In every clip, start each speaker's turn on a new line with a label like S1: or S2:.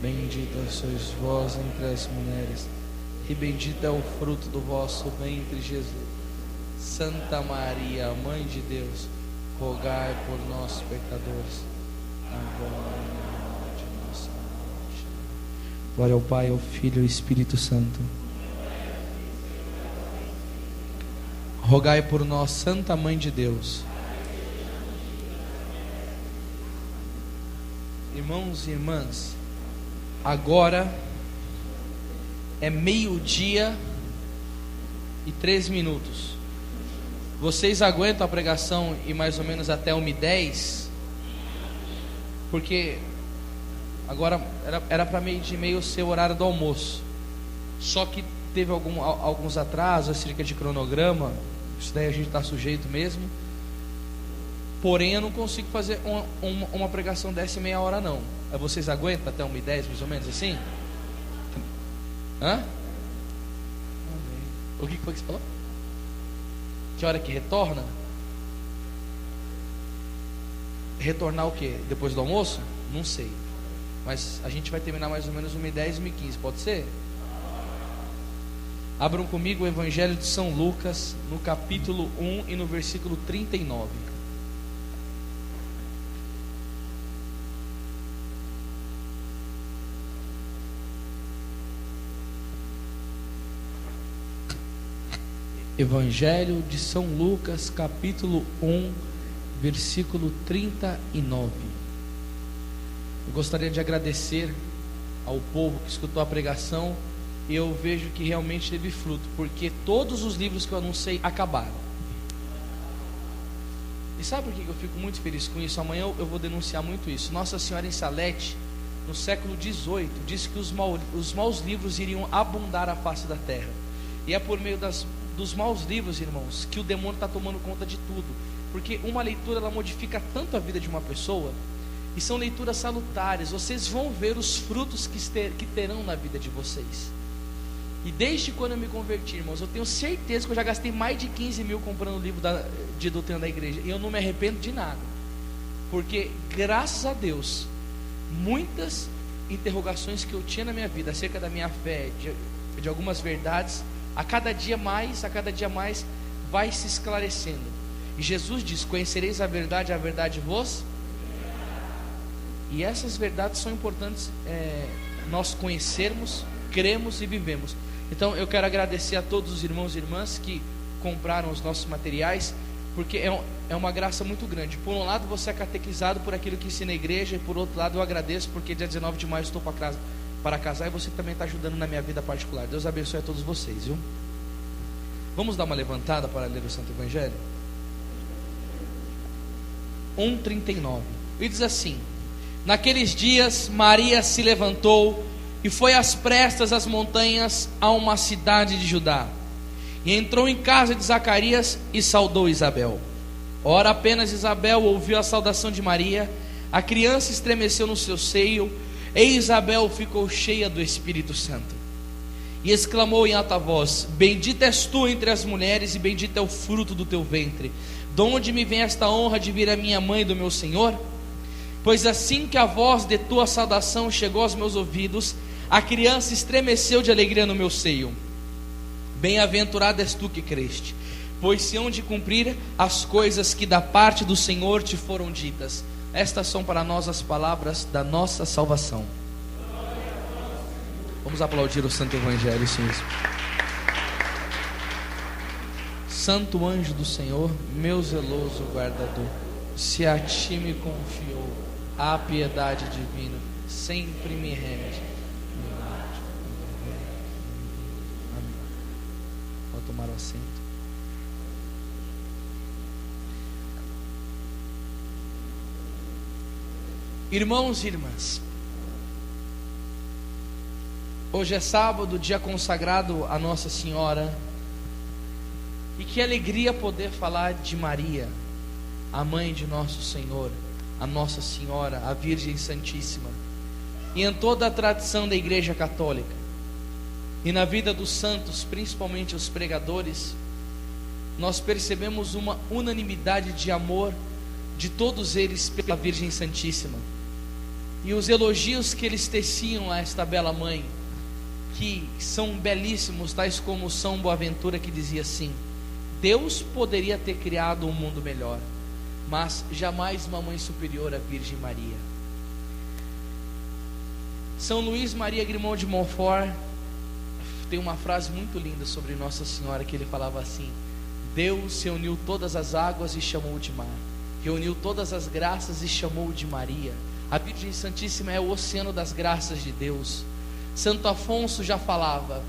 S1: Bendita sois vós entre as mulheres, e bendito é o fruto do vosso ventre, Jesus. Santa Maria, Mãe de Deus, rogai por nós, pecadores, agora e na hora de nossa morte. Glória ao Pai, ao Filho e ao Espírito Santo. Rogai por nós, Santa Mãe de Deus. Irmãos e irmãs, agora é 12:03. Vocês aguentam a pregação e mais ou menos até 1h10? Porque agora era para 12:30 ser o horário do almoço. Só que teve alguns atrasos acerca de cronograma. Isso daí a gente está sujeito mesmo. Porém eu não consigo fazer uma pregação dessa em meia hora não. Vocês aguentam até 1h10 mais ou menos assim? Hã? O que foi que você falou? Que hora que retorna? Retornar o quê? Depois do almoço? Não sei. Mas a gente vai terminar mais ou menos 1h10, 1h15, pode ser? Abram comigo o Evangelho de São Lucas, no capítulo 1 e no versículo 39. Evangelho de São Lucas, capítulo 1, versículo 39. Eu gostaria de agradecer ao povo que escutou a pregação. E eu vejo que realmente teve fruto, porque todos os livros que eu anunciei acabaram. E sabe por que eu fico muito feliz com isso? Amanhã eu vou denunciar muito isso. Nossa Senhora em Salete, no século XVIII, disse que os maus livros iriam abundar a face da terra. E é por meio dos maus livros, irmãos, que o demônio está tomando conta de tudo. Porque uma leitura, ela modifica tanto a vida de uma pessoa. E são leituras salutares. Vocês vão ver os frutos que terão na vida de vocês. E desde quando eu me converti, irmãos, eu tenho certeza que eu já gastei mais de 15 mil comprando o livro de doutrina da igreja. E eu não me arrependo de nada. Porque, graças a Deus, muitas interrogações que eu tinha na minha vida acerca da minha fé, de algumas verdades, a cada dia mais vai se esclarecendo. E Jesus diz: conhecereis a verdade vos. E essas verdades são importantes nós conhecermos, cremos e vivemos. Então eu quero agradecer a todos os irmãos e irmãs que compraram os nossos materiais, porque é uma graça muito grande. Por um lado você é catequizado por aquilo que ensina a igreja, e por outro lado eu agradeço porque dia 19 de maio estou para casar, e você também está ajudando na minha vida particular. Deus abençoe a todos vocês, viu? Vamos dar uma levantada para ler o Santo Evangelho? 1:39. E diz assim: naqueles dias Maria se levantou e foi às prestas às montanhas, a uma cidade de Judá, e entrou em casa de Zacarias e saudou Isabel. Ora, apenas Isabel ouviu a saudação de Maria, a criança estremeceu no seu seio, e Isabel ficou cheia do Espírito Santo, e exclamou em alta voz: bendita és tu entre as mulheres, e bendito é o fruto do teu ventre. De onde me vem esta honra de vir a minha mãe e do meu Senhor? Pois assim que a voz de tua saudação chegou aos meus ouvidos, a criança estremeceu de alegria no meu seio. Bem-aventurada és tu que creste, pois se hão de cumprir as coisas que da parte do Senhor te foram ditas. Estas são para nós as palavras da nossa salvação. Vamos aplaudir o Santo Evangelho, isso mesmo. Santo anjo do Senhor, meu zeloso guardador, se a ti me confiou a piedade divina, sempre me reme. Pode tomar o assento. Irmãos e irmãs, hoje é sábado, dia consagrado a Nossa Senhora. E que alegria poder falar de Maria, a mãe de nosso Senhor, a Nossa Senhora, a Virgem Santíssima. E em toda a tradição da Igreja Católica, e na vida dos santos, principalmente os pregadores, nós percebemos uma unanimidade de amor de todos eles pela Virgem Santíssima. e os elogios que eles teciam a esta bela mãe, que são belíssimos, tais como São Boaventura, que dizia assim: Deus poderia ter criado um mundo melhor, mas jamais uma mãe superior à Virgem Maria. São Luís Maria Grimond de Montfort tem uma frase muito linda sobre Nossa Senhora, que ele falava assim: Deus reuniu todas as águas e chamou de mar, reuniu todas as graças e chamou de Maria. A Virgem Santíssima é o oceano das graças de Deus. Santo Afonso já falava: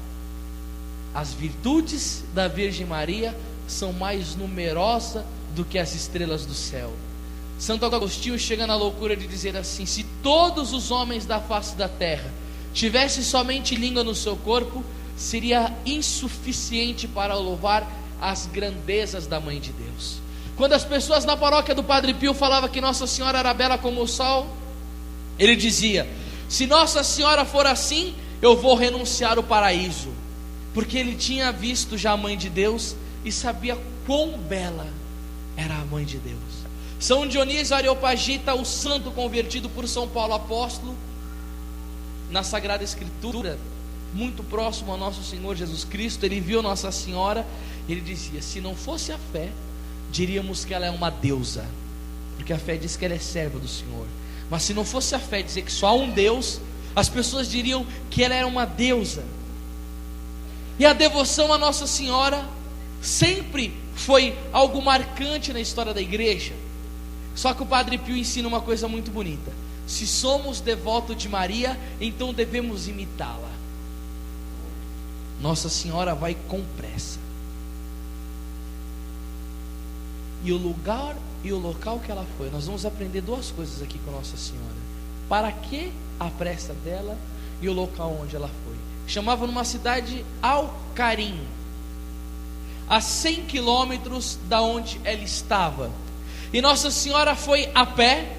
S1: as virtudes da Virgem Maria são mais numerosas do que as estrelas do céu. Santo Agostinho chega na loucura de dizer assim: se todos os homens da face da terra tivessem somente língua no seu corpo, seria insuficiente para louvar as grandezas da Mãe de Deus. Quando as pessoas na paróquia do Padre Pio falavam que Nossa Senhora era bela como o sol, ele dizia: se Nossa Senhora for assim, eu vou renunciar ao paraíso, porque ele tinha visto já a Mãe de Deus e sabia quão bela era a Mãe de Deus. São Dionísio Areopagita, o santo convertido por São Paulo apóstolo, na Sagrada Escritura, muito próximo ao nosso Senhor Jesus Cristo, ele viu Nossa Senhora, ele dizia: se não fosse a fé, diríamos que ela é uma deusa, porque a fé diz que ela é serva do Senhor. Mas se não fosse a fé dizer que só há um Deus, as pessoas diriam que ela era uma deusa. E a devoção a Nossa Senhora sempre foi algo marcante na história da igreja. Só que o Padre Pio ensina uma coisa muito bonita: se somos devotos de Maria, então devemos imitá-la. Nossa Senhora vai com pressa, e o lugar e o local que ela foi, nós vamos aprender duas coisas aqui com Nossa Senhora: para que a pressa dela e o local onde ela foi. Chamava numa cidade Alcarim, a 100 quilômetros da onde ela estava. E Nossa Senhora foi a pé,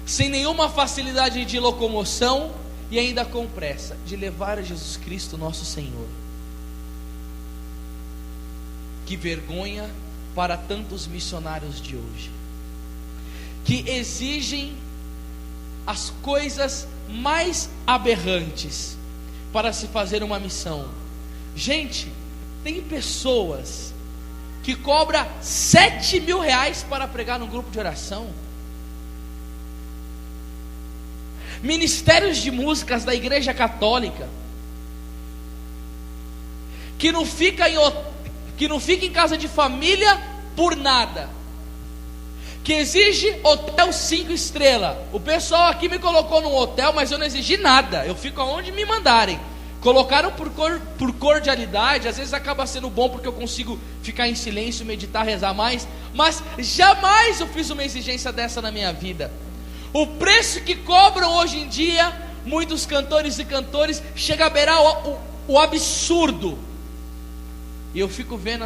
S1: sem nenhuma facilidade de locomoção, e ainda com pressa de levar a Jesus Cristo nosso Senhor. Que vergonha para tantos missionários de hoje, que exigem as coisas mais aberrantes para se fazer uma missão. Gente, tem pessoas que cobram 7 mil reais para pregar num grupo de oração. Ministérios de músicas da Igreja Católica que não fica em casa de família por nada, que exige hotel 5 estrelas. O pessoal aqui me colocou num hotel, mas eu não exigi nada, eu fico aonde me mandarem. Colocaram por cordialidade, às vezes acaba sendo bom porque eu consigo ficar em silêncio, meditar, rezar mais, mas jamais eu fiz uma exigência dessa na minha vida. O preço que cobram hoje em dia muitos cantores e cantores chega a beirar o absurdo. E eu fico vendo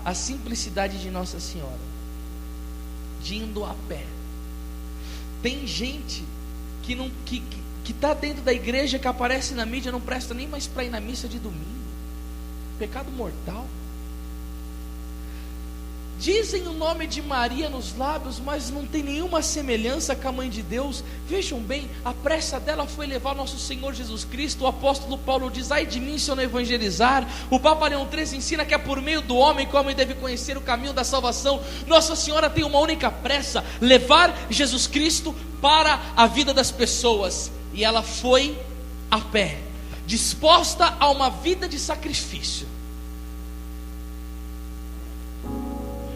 S1: a simplicidade de Nossa Senhora, de indo a pé. Tem gente que está dentro da igreja, que aparece na mídia, não presta nem mais para ir na missa de domingo. Pecado mortal. Dizem o nome de Maria nos lábios, mas não tem nenhuma semelhança com a Mãe de Deus. Vejam bem, a pressa dela foi levar nosso Senhor Jesus Cristo. O apóstolo Paulo diz: ai de mim se eu não evangelizar. O Papa Leão XIII ensina que é por meio do homem que o homem deve conhecer o caminho da salvação. Nossa Senhora tem uma única pressa: levar Jesus Cristo para a vida das pessoas. E ela foi a pé, disposta a uma vida de sacrifício.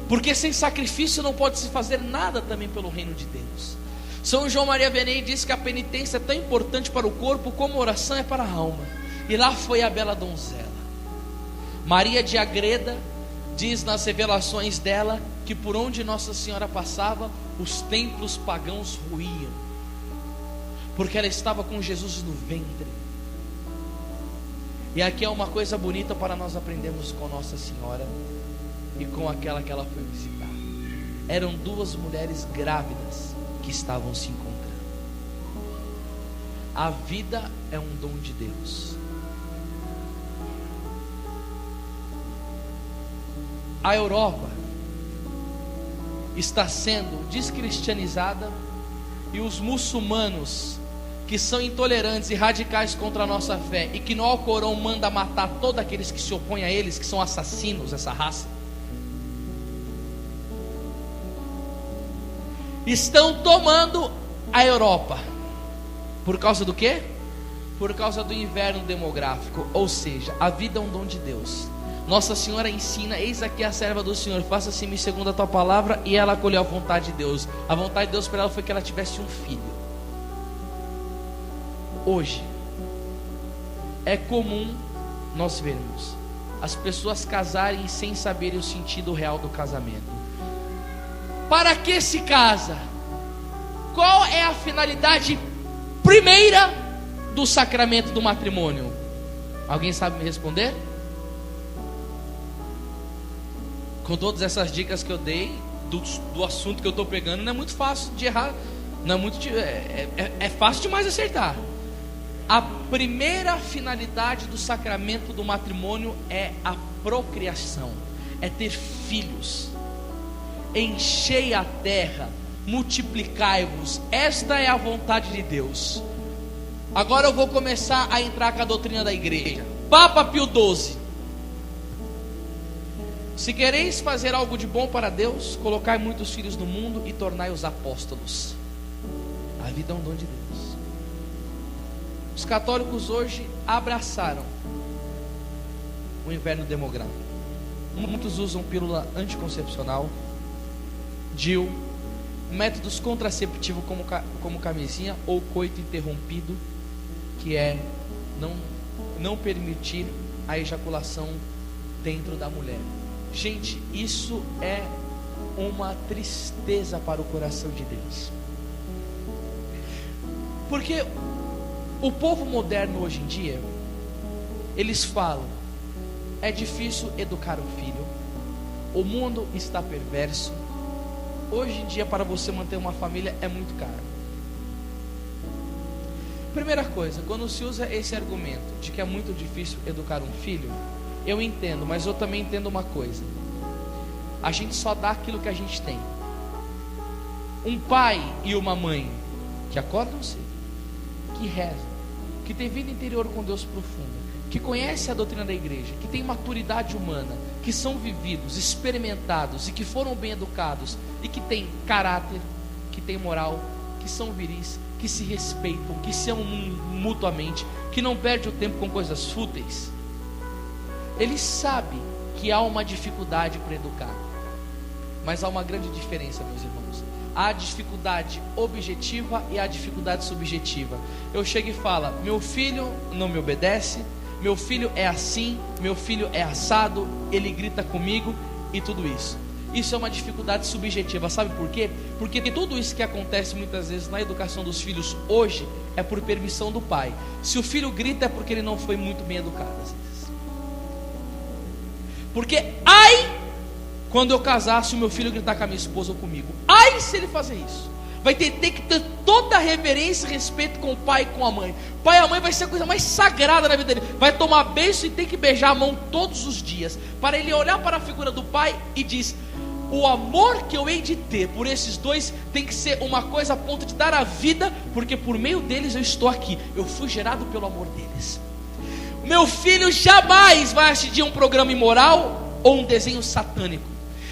S1: Porque sem sacrifício não pode se fazer nada também pelo reino de Deus. São João Maria Vianney diz que a penitência é tão importante para o corpo como a oração é para a alma. E lá foi a bela donzela. Maria de Agreda diz nas revelações dela que por onde Nossa Senhora passava, os templos pagãos ruíam, porque ela estava com Jesus no ventre. E aqui é uma coisa bonita para nós aprendermos com Nossa Senhora e com aquela que ela foi visitar. Eram duas mulheres grávidas que estavam se encontrando. A vida é um dom de Deus. A Europa está sendo descristianizada e os muçulmanos, que são intolerantes e radicais contra a nossa fé, e que no Alcorão manda matar todos aqueles que se opõem a eles, que são assassinos, essa raça, estão tomando a Europa. Por causa do quê? Por causa do inverno demográfico. Ou seja, a vida é um dom de Deus. Nossa Senhora ensina: eis aqui a serva do Senhor, faça-se-me segundo a tua palavra. E ela acolheu a vontade de Deus. A vontade de Deus para ela foi que ela tivesse um filho. Hoje é comum nós vermos as pessoas casarem sem saberem o sentido real do casamento. Para que se casa? Qual é a finalidade primeira do sacramento do matrimônio? Alguém sabe me responder? Com todas essas dicas que eu dei do assunto que eu estou pegando, não é muito fácil de errar. Não é muito é fácil demais acertar. A primeira finalidade do sacramento do matrimônio é a procriação, é ter filhos. Enchei a terra, multiplicai-vos. Esta é a vontade de Deus. Agora eu vou começar a entrar com a doutrina da igreja. Papa Pio XII: se quereis fazer algo de bom para Deus, colocai muitos filhos no mundo e tornai-os apóstolos. A vida é um dom de Deus. Os católicos hoje abraçaram o inverno demográfico. Muitos usam pílula anticoncepcional, DIU, métodos contraceptivos como camisinha ou coito interrompido, que é não permitir a ejaculação dentro da mulher. Gente, isso é uma tristeza para o coração de Deus. Porque o povo moderno hoje em dia, eles falam: é difícil educar o filho, o mundo está perverso, hoje em dia para você manter uma família é muito caro. Primeira coisa, quando se usa esse argumento de que é muito difícil educar um filho, eu entendo, mas eu também entendo uma coisa: a gente só dá aquilo que a gente tem. Um pai e uma mãe que acordam cedo, que rezam, que tem vida interior com Deus profunda, que conhece a doutrina da igreja, que tem maturidade humana, que são vividos, experimentados e que foram bem educados e que têm caráter, que têm moral, que são viris, que se respeitam, que se amam mutuamente, que não perdem o tempo com coisas fúteis. Ele sabe que há uma dificuldade para educar, mas há uma grande diferença, meus irmãos. Há a dificuldade objetiva e a dificuldade subjetiva. Eu chego e falo: meu filho não me obedece, meu filho é assim, meu filho é assado, ele grita comigo e tudo isso. Isso é uma dificuldade subjetiva. Sabe por quê? Porque tudo isso que acontece muitas vezes na educação dos filhos hoje é por permissão do pai. Se o filho grita é porque ele não foi muito bem educado, às vezes. Porque quando eu casar, se o meu filho gritar com a minha esposa ou comigo, se ele fazer isso, vai ter que ter toda a reverência e respeito com o pai e com a mãe. O pai e a mãe vai ser a coisa mais sagrada na vida dele. Vai tomar beijo e tem que beijar a mão todos os dias, para ele olhar para a figura do pai e diz: o amor que eu hei de ter por esses dois tem que ser uma coisa a ponto de dar a vida, porque por meio deles eu estou aqui, eu fui gerado pelo amor deles. Meu filho jamais vai assistir um programa imoral ou um desenho satânico.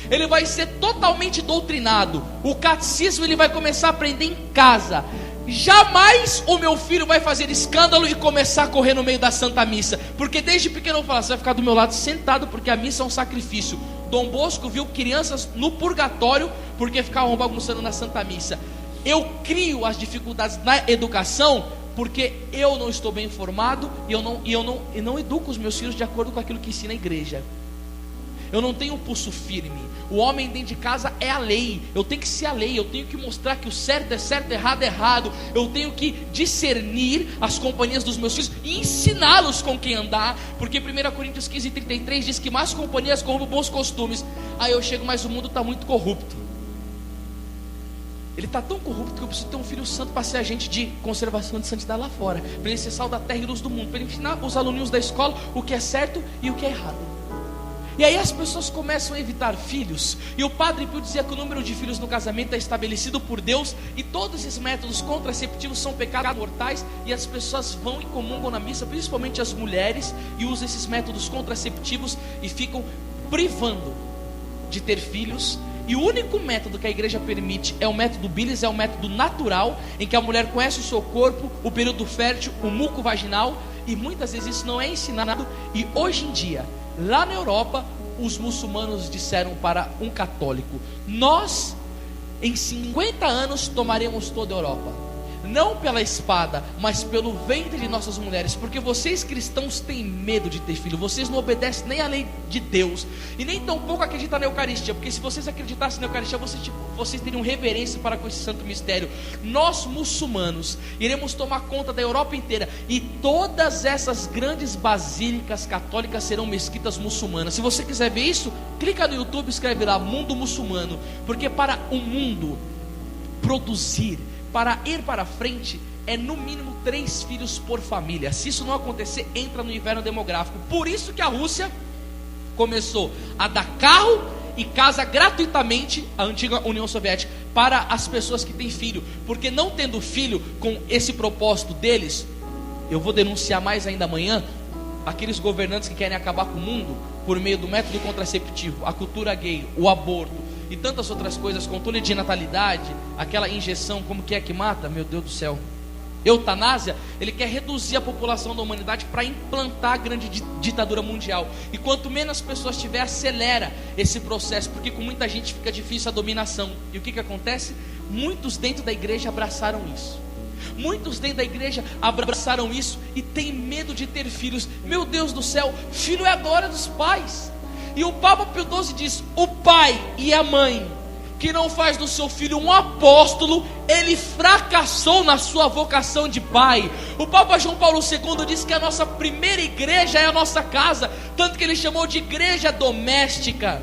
S1: Ele vai ser totalmente doutrinado. O catecismo ele vai começar a aprender em casa. Jamais o meu filho vai fazer escândalo e começar a correr no meio da Santa Missa, porque desde pequeno eu vou falar: você vai ficar do meu lado sentado, porque a missa é um sacrifício. Dom Bosco viu crianças no purgatório porque ficavam bagunçando na Santa Missa. Eu crio as dificuldades na educação porque eu não estou bem informado e eu não educo os meus filhos de acordo com aquilo que ensina a igreja. Eu não tenho um pulso firme. O homem dentro de casa é a lei. Eu tenho que ser a lei. Eu tenho que mostrar que o certo é certo, errado é errado. Eu tenho que discernir as companhias dos meus filhos e ensiná-los com quem andar. Porque 1 Coríntios 15:33 diz que más companhias corrompem bons costumes. Aí eu chego: mas o mundo está muito corrupto. Ele está tão corrupto que eu preciso ter um filho santo para ser agente de conservação de santidade lá fora, para ele ser sal da terra e luz do mundo, para ele ensinar os aluninhos da escola o que é certo e o que é errado. E aí as pessoas começam a evitar filhos. E o Padre Pio dizia que o número de filhos no casamento é estabelecido por Deus. E todos esses métodos contraceptivos são pecados mortais. E as pessoas vão e comungam na missa, principalmente as mulheres, e usam esses métodos contraceptivos e ficam privando de ter filhos. E o único método que a igreja permite é o método Bilis, é o método natural, em que a mulher conhece o seu corpo, o período fértil, o muco vaginal. E muitas vezes isso não é ensinado. E hoje em dia, lá na Europa, os muçulmanos disseram para um católico: nós, em 50 anos, tomaremos toda a Europa. Não pela espada, mas pelo ventre de nossas mulheres. Porque vocês cristãos têm medo de ter filho. Vocês não obedecem nem à lei de Deus. E nem tampouco acreditam na Eucaristia. Porque se vocês acreditassem na Eucaristia, vocês teriam reverência para com esse santo mistério. Nós, muçulmanos, iremos tomar conta da Europa inteira. E todas essas grandes basílicas católicas serão mesquitas muçulmanas. Se você quiser ver isso, clica no YouTube e escreve lá Mundo Muçulmano. Porque para o mundo produzir, para ir para frente, é no mínimo 3 filhos por família. Se isso não acontecer, entra no inverno demográfico. Por isso que a Rússia começou a dar carro e casa gratuitamente, a antiga União Soviética, para as pessoas que têm filho. Porque não tendo filho, com esse propósito deles, eu vou denunciar mais ainda amanhã, aqueles governantes que querem acabar com o mundo por meio do método contraceptivo, a cultura gay, o aborto e tantas outras coisas, controle de natalidade, aquela injeção, como que é que mata? Meu Deus do céu, eutanásia. Ele quer reduzir a população da humanidade para implantar a grande ditadura mundial. E quanto menos pessoas tiver, acelera esse processo, porque com muita gente fica difícil a dominação. E o que acontece? Muitos dentro da igreja abraçaram isso. Muitos dentro da igreja abraçaram isso e têm medo de ter filhos. Meu Deus do céu, filho é a glória dos pais. E o Papa Pio XII diz: o pai e a mãe que não faz do seu filho um apóstolo, ele fracassou na sua vocação de pai. O Papa João Paulo II diz que a nossa primeira igreja é a nossa casa, tanto que ele chamou de igreja doméstica.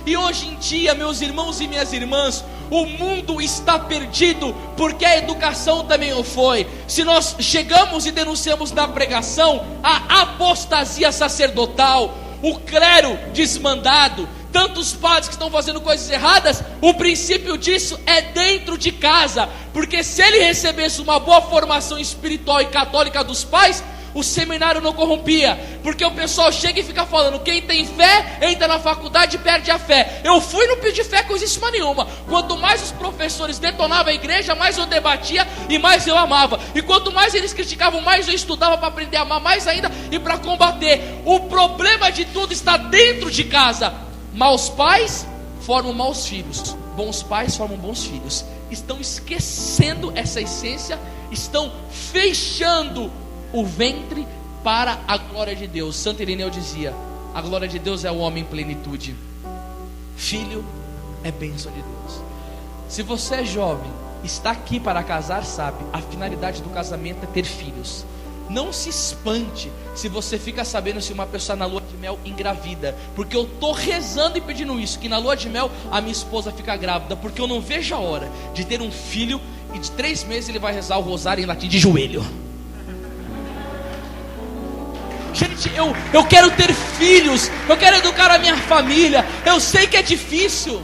S1: E hoje em dia, meus irmãos e minhas irmãs, o mundo está perdido, porque a educação também o foi. Se nós chegamos e denunciamos na pregação a apostasia sacerdotal, o clero desmandado, tantos padres que estão fazendo coisas erradas, o princípio disso é dentro de casa. Porque se ele recebesse uma boa formação espiritual e católica dos pais, o seminário não corrompia. Porque o pessoal chega e fica falando: quem tem fé entra na faculdade e perde a fé. Eu fui no Pio de Fé, coisíssima nenhuma. Quanto mais os professores detonavam a igreja, mais eu debatia e mais eu amava. E quanto mais eles criticavam, mais eu estudava para aprender a amar mais ainda e para combater. O problema de tudo está dentro de casa. Maus pais formam maus filhos, bons pais formam bons filhos. Estão esquecendo essa essência, estão fechando o ventre para a glória de Deus. Santo Irineu dizia: a glória de Deus é o homem em plenitude. Filho é bênção de Deus. Se você é jovem, está aqui para casar, sabe, a finalidade do casamento é ter filhos. Não se espante se você fica sabendo se uma pessoa na lua de mel engravida, porque eu estou rezando e pedindo isso, que na lua de mel a minha esposa fica grávida, porque eu não vejo a hora de ter um filho e de 3 meses ele vai rezar o rosário em latim de joelho. Gente, eu quero ter filhos, eu quero educar a minha família. Eu sei que é difícil,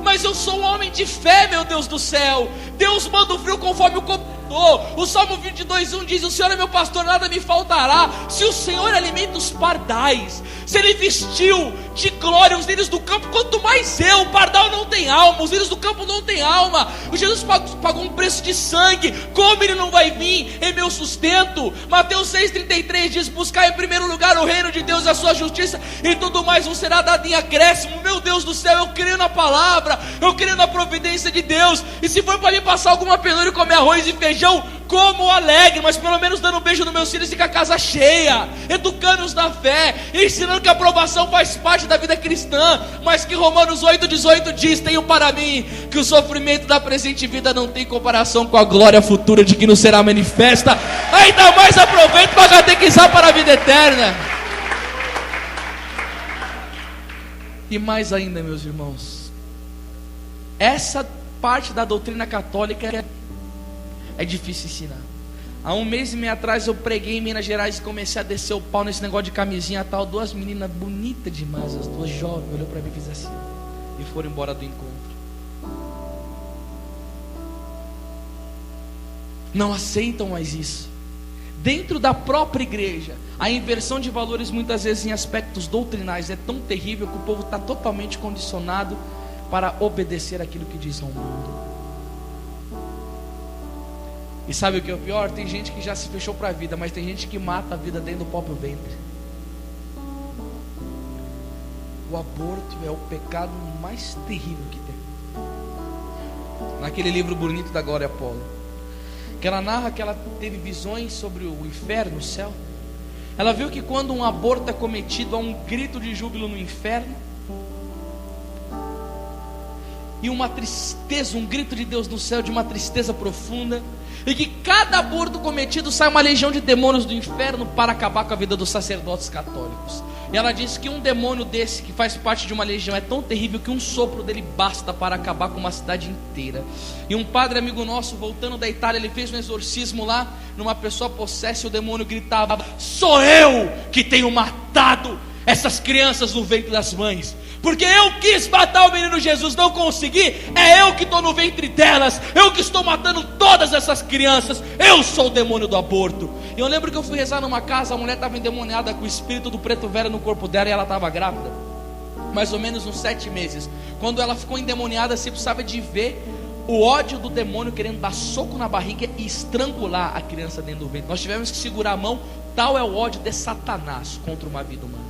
S1: mas eu sou um homem de fé, meu Deus do céu. Deus manda o frio conforme o cobertor. O Salmo 22:1 diz: o Senhor é meu pastor, nada me faltará. Se o Senhor alimenta os pardais, se Ele vestiu de glória os lírios do campo, quanto mais eu. O pardal não tem alma, os lírios do campo não tem alma. O Jesus pagou um preço de sangue. Como Ele não vai vir em meu sustento? Mateus 6,33 diz: buscar em primeiro lugar o reino de Deus e a sua justiça, e tudo mais vos será dado em acréscimo. Meu Deus do céu, eu creio na palavra, eu creio na providência de Deus. E se for para me passar alguma penúria e comer arroz e feijão, como alegre, mas pelo menos dando um beijo nos meus filhos e com a casa cheia, educando-os na fé, ensinando que a aprovação faz parte da vida cristã, mas que Romanos 8,18 diz: tenho para mim que o sofrimento da presente vida não tem comparação com a glória futura de que nos será manifesta. Ainda mais aproveito para catequizar para a vida eterna. E mais ainda, meus irmãos, essa parte da doutrina católica é difícil ensinar. Há 1 mês e meio atrás eu preguei em Minas Gerais e comecei a descer o pau nesse negócio de camisinha tal. 2 meninas bonitas demais, as 2 jovens, olhou para mim e fez assim, e foram embora do encontro. Não aceitam mais isso. Dentro da própria igreja, a inversão de valores muitas vezes em aspectos doutrinais é tão terrível que o povo está totalmente condicionado para obedecer aquilo que diz ao mundo. E sabe o que é o pior? Tem gente que já se fechou para a vida, mas tem gente que mata a vida dentro do próprio ventre. O aborto é o pecado mais terrível que tem. Naquele livro bonito da Glória Apolo, que ela narra que ela teve visões sobre o inferno, o céu. Ela viu que quando um aborto é cometido, há um grito de júbilo no inferno, e uma tristeza, um grito de Deus no céu, de uma tristeza profunda, e que cada aborto cometido sai uma legião de demônios do inferno para acabar com a vida dos sacerdotes católicos. E ela disse que um demônio desse, que faz parte de uma legião, é tão terrível que um sopro dele basta para acabar com uma cidade inteira. E um padre amigo nosso, voltando da Itália, ele fez um exorcismo lá numa pessoa possessa, e o demônio gritava: sou eu que tenho matado essas crianças no ventre das mães, porque eu quis matar o menino Jesus, não consegui, é eu que estou no ventre delas, eu que estou matando todas essas crianças, eu sou o demônio do aborto. E eu lembro que eu fui rezar numa casa, a mulher estava endemoniada com o espírito do preto velho no corpo dela, e ela estava grávida, mais ou menos uns 7 meses. Quando ela ficou endemoniada, você precisava de ver o ódio do demônio querendo dar soco na barriga e estrangular a criança dentro do ventre. Nós tivemos que segurar a mão, tal é o ódio de Satanás contra uma vida humana.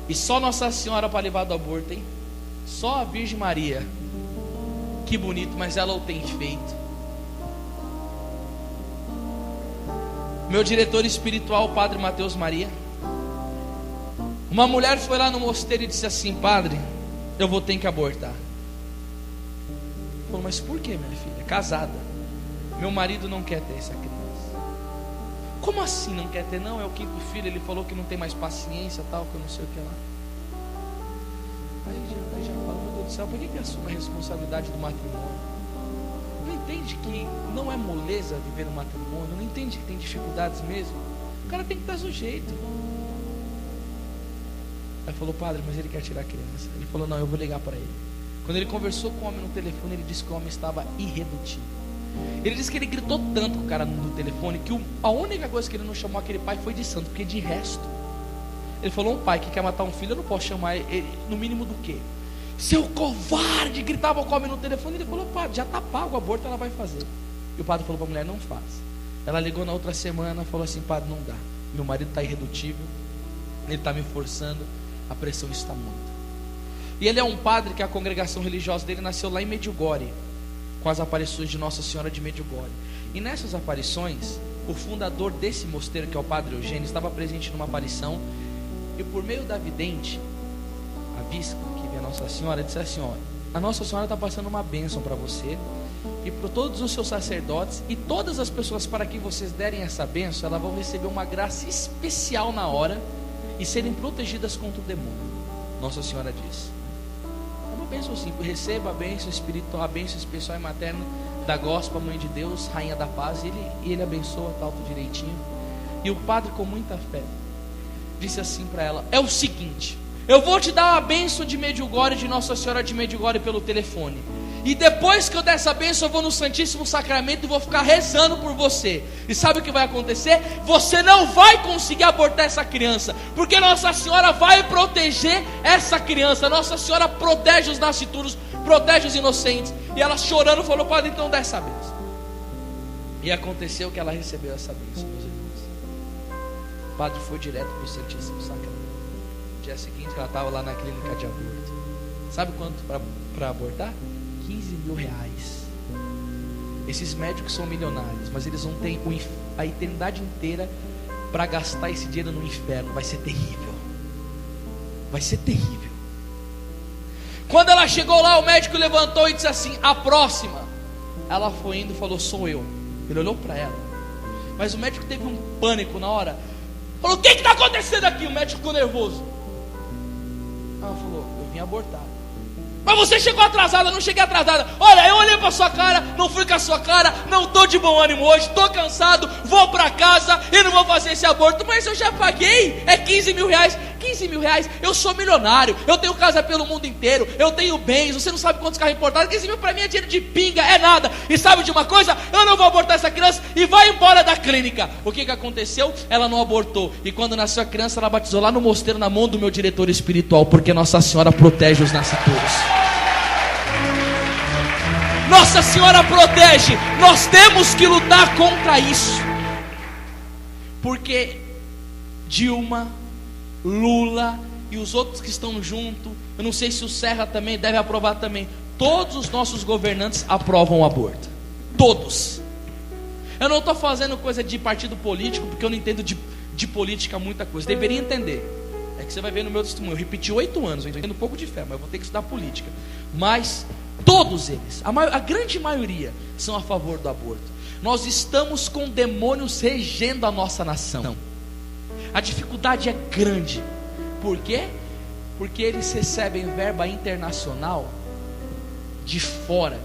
S1: E só Nossa Senhora para livrar do aborto, hein? Só a Virgem Maria. Que bonito, mas ela o tem feito. Meu diretor espiritual, o Padre Mateus Maria. Uma mulher foi lá no mosteiro e disse assim: padre, eu vou ter que abortar. Falou: mas por que, minha filha? Casada. Meu marido não quer ter essa criança. Como assim não quer ter? Não, é o 5º filho, ele falou que não tem mais paciência, tal, que eu não sei o que lá. Aí já fala: meu Deus do céu, por que assume a responsabilidade do matrimônio? Não entende que não é moleza viver no matrimônio? Não entende que tem dificuldades mesmo? O cara tem que estar sujeito. Aí falou: padre, mas ele quer tirar a criança. Ele falou: não, eu vou ligar para ele. Quando ele conversou com o homem no telefone, ele disse que o homem estava irredutível. Ele disse que ele gritou tanto com o cara no telefone que a única coisa que ele não chamou aquele pai foi de santo, porque de resto, ele falou: um pai que quer matar um filho, eu não posso chamar ele no mínimo do quê? Seu covarde! Gritava com o homem no telefone. Ele falou: padre, já está pago o aborto, ela vai fazer. E o padre falou para a mulher: não faz. Ela ligou na outra semana, falou assim: padre, não dá, meu marido está irredutível, ele está me forçando, a pressão está muita. E ele é um padre que a congregação religiosa dele nasceu lá em Medjugorje, com as aparições de Nossa Senhora de Medjugorje. E nessas aparições, o fundador desse mosteiro, que é o padre Eugênio, estava presente numa aparição, e por meio da vidente, a visca, que vê a Nossa Senhora, disse assim: ó, a Nossa Senhora está passando uma bênção para você e para todos os seus sacerdotes, e todas as pessoas para quem vocês derem essa bênção, elas vão receber uma graça especial na hora e serem protegidas contra o demônio. Nossa Senhora diz: bênção simples, receba a bênção espiritual, a bênção especial e materna da Gospel, Mãe de Deus, Rainha da Paz. E ele abençoa, tal, tudo direitinho. E o padre, com muita fé, disse assim para ela: é o seguinte, eu vou te dar a bênção de Medjugorje, de Nossa Senhora de Medjugorje, pelo telefone, e depois que eu der essa bênção, eu vou no Santíssimo Sacramento e vou ficar rezando por você. E sabe o que vai acontecer? Você não vai conseguir abortar essa criança, porque Nossa Senhora vai proteger essa criança. Nossa Senhora protege os nascituros, protege os inocentes. E ela chorando falou: padre, então dá essa bênção. E aconteceu que ela recebeu essa bênção, meus irmãos. O padre foi direto para o Santíssimo Sacramento. No dia seguinte ela estava lá na clínica de aborto. Sabe quanto para abortar? 15 mil reais. Esses médicos são milionários, mas eles não têm a eternidade inteira para gastar esse dinheiro no inferno. Vai ser terrível. Vai ser terrível. Quando ela chegou lá, o médico levantou e disse assim: a próxima. Ela foi indo e falou: sou eu. Ele olhou para ela, mas o médico teve um pânico na hora. Falou: o que está acontecendo aqui? O médico ficou nervoso. Ela falou: eu vim abortar. Mas você chegou atrasada, não cheguei atrasada. Olha, eu olhei para sua cara, não fui com a sua cara, não estou de bom ânimo hoje, estou cansado, vou para casa e não vou fazer esse aborto. Mas eu já paguei, é 15 mil reais. 15 mil reais, eu sou milionário, eu tenho casa pelo mundo inteiro, eu tenho bens, você não sabe quantos carros importados. 15 mil para mim é dinheiro de pinga, é nada. E sabe de uma coisa? Eu não vou abortar essa criança e vai embora da clínica. O que aconteceu? Ela não abortou. E quando nasceu a criança, ela batizou lá no mosteiro, na mão do meu diretor espiritual, porque Nossa Senhora protege os nascituros. Nossa Senhora protege. Nós temos que lutar contra isso, porque Dilma, Lula e os outros que estão junto, eu não sei se o Serra também deve aprovar também. Todos os nossos governantes aprovam o aborto. Todos. Eu não estou fazendo coisa de partido político, porque eu não entendo de política muita coisa. Deveria entender. É que você vai ver no meu testemunho. Eu repeti 8 anos, eu entendo um pouco de fé, mas eu vou ter que estudar política. Mas todos eles, a grande maioria, são a favor do aborto. Nós estamos com demônios regendo a nossa nação. A dificuldade é grande. Por quê? Porque eles recebem verba internacional de fora,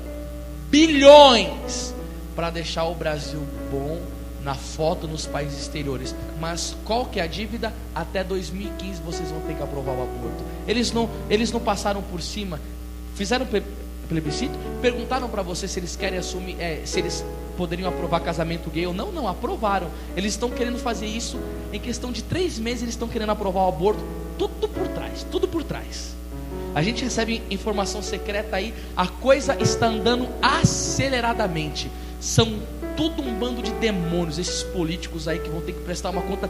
S1: bilhões, para deixar o Brasil bom na foto nos países exteriores. Mas qual que é a dívida? Até 2015 vocês vão ter que aprovar o aborto. Eles não passaram por cima. Fizeram plebiscito, perguntaram para você se eles querem assumir, se eles poderiam aprovar casamento gay ou não. Não, aprovaram. Eles estão querendo fazer isso em questão de 3 meses. Eles estão querendo aprovar o aborto. Tudo por trás, tudo por trás. A gente recebe informação secreta aí. A coisa está andando aceleradamente. São tudo um bando de demônios, esses políticos aí que vão ter que prestar uma conta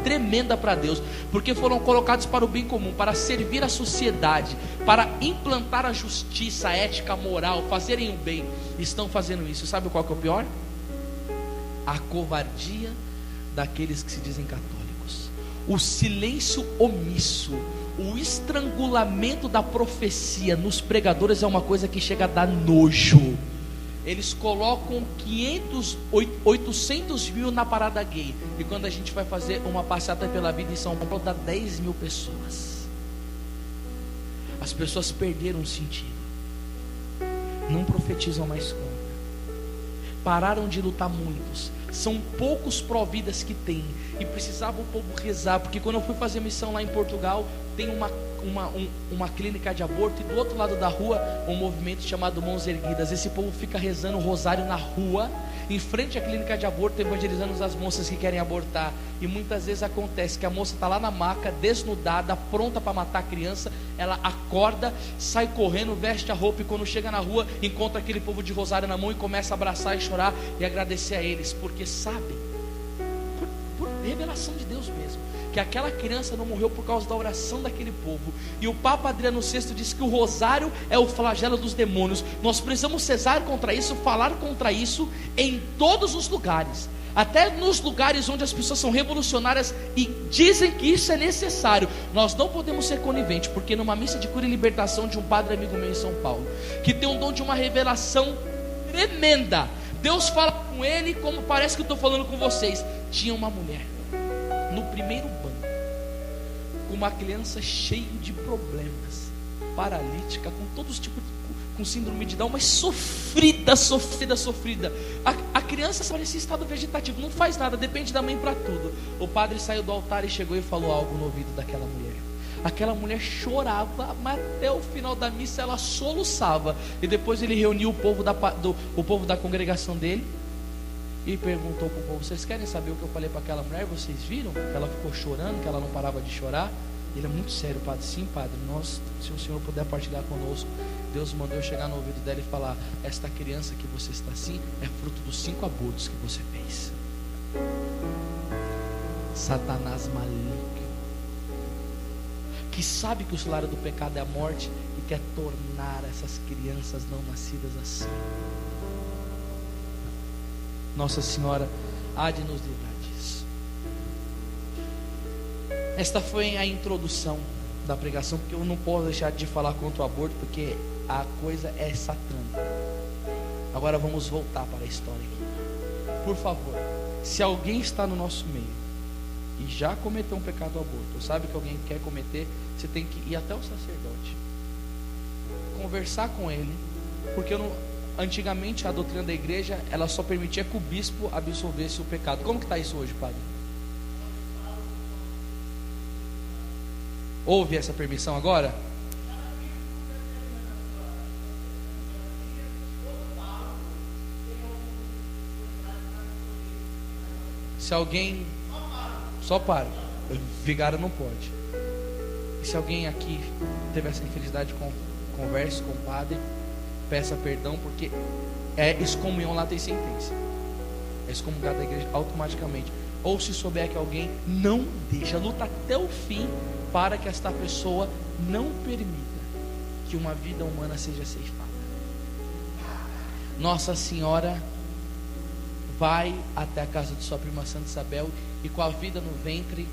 S1: tremenda para Deus, porque foram colocados para o bem comum, para servir a sociedade, para implantar a justiça, a ética, a moral, fazerem o bem. Estão fazendo isso. Sabe qual que é o pior? A covardia daqueles que se dizem católicos, o silêncio omisso, o estrangulamento da profecia nos pregadores é uma coisa que chega a dar nojo. Eles colocam 800 mil na parada gay, e quando a gente vai fazer uma passeata pela vida em São Paulo, dá 10 mil pessoas. As pessoas perderam o sentido, não profetizam mais contra, pararam de lutar muitos. São poucos pró-vidas que tem, e precisava o povo rezar, porque quando eu fui fazer missão lá em Portugal, tem uma clínica de aborto, e do outro lado da rua um movimento chamado Mãos Erguidas. Esse povo fica rezando o rosário na rua, em frente à clínica de aborto, evangelizando as moças que querem abortar. E muitas vezes acontece que a moça está lá na maca, desnudada, pronta para matar a criança. Ela acorda, sai correndo, veste a roupa, e quando chega na rua, encontra aquele povo de rosário na mão e começa a abraçar e chorar e agradecer a eles, porque sabem, por revelação de Deus mesmo, que aquela criança não morreu por causa da oração daquele povo. E o Papa Adriano VI disse que o rosário é o flagelo dos demônios. Nós precisamos cesar contra isso, falar contra isso em todos os lugares, até nos lugares onde as pessoas são revolucionárias e dizem que isso é necessário. Nós não podemos ser coniventes, porque numa missa de cura e libertação de um padre amigo meu em São Paulo, que tem um dom de uma revelação tremenda, Deus fala com ele como parece que eu estou falando com vocês. Tinha uma mulher no primeiro banco, com uma criança cheia de problemas, paralítica, com todos os tipos com síndrome de Down, mas sofrida. A criança parecia em estado vegetativo, não faz nada, depende da mãe para tudo. O padre saiu do altar e chegou e falou algo no ouvido daquela mulher. Aquela mulher chorava, mas até o final da missa ela soluçava. E depois ele reuniu o povo da congregação dele e perguntou para o povo: vocês querem saber o que eu falei para aquela mulher? Vocês viram que ela ficou chorando, que ela não parava de chorar? Ele é muito sério, padre. Sim, padre, se o senhor puder partilhar conosco. Deus mandou eu chegar no ouvido dela e falar: esta criança que você está assim é fruto dos 5 abortos que você fez. Satanás maligno, que sabe que o salário do pecado é a morte e quer tornar essas crianças não nascidas assim. Nossa Senhora há de nos livrar disso. Esta foi a introdução da pregação, porque eu não posso deixar de falar contra o aborto, porque a coisa é satânica. Agora vamos voltar para a história aqui. Por favor, se alguém está no nosso meio e já cometeu um pecado do aborto, ou sabe que alguém quer cometer, você tem que ir até o sacerdote, conversar com ele, porque antigamente a doutrina da igreja, ela só permitia que o bispo absolvesse o pecado. Como que está isso hoje, padre? Houve essa permissão agora? Se alguém... Só para. Vigário não pode. E se alguém aqui teve essa infelicidade, converse com o padre, peça perdão, porque excomunhão lá tem sentença. É excomungado da igreja automaticamente. Ou se souber que alguém não deixa, luta até o fim para que esta pessoa não permita que uma vida humana seja ceifada. Nossa Senhora vai até a casa de sua prima Santa Isabel e com a vida no ventre,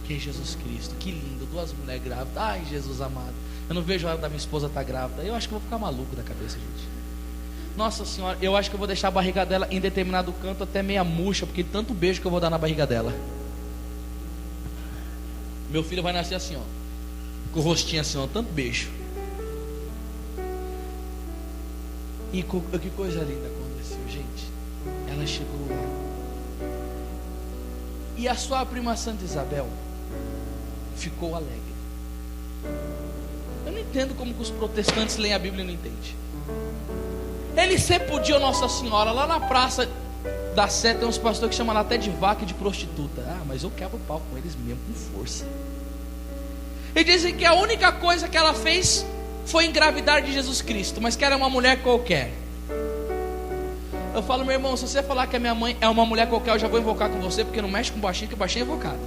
S1: que é Jesus Cristo. Que lindo, 2 mulheres grávidas. Ai, Jesus amado, eu não vejo a hora da minha esposa estar grávida. Eu acho que eu vou ficar maluco da cabeça, gente. Nossa Senhora, eu acho que eu vou deixar a barriga dela em determinado canto até meia murcha, porque tanto beijo que eu vou dar na barriga dela. Meu filho vai nascer assim, ó, com o rostinho assim, ó, tanto beijo. E que coisa linda aconteceu, gente. Ela chegou lá. E a sua prima Santa Isabel ficou alegre. Eu não entendo como que os protestantes leem a Bíblia e não entendem. Eles repudiam Nossa Senhora. Lá na praça da Sé tem uns pastores que chamam ela até de vaca e de prostituta. Ah, mas eu quebro o pau com eles mesmo, com força. E dizem que a única coisa que ela fez foi engravidar de Jesus Cristo, mas que era uma mulher qualquer. Eu falo, meu irmão, se você falar que a minha mãe é uma mulher qualquer, eu já vou invocar com você, porque não mexe com baixinho, que baixinho é invocado.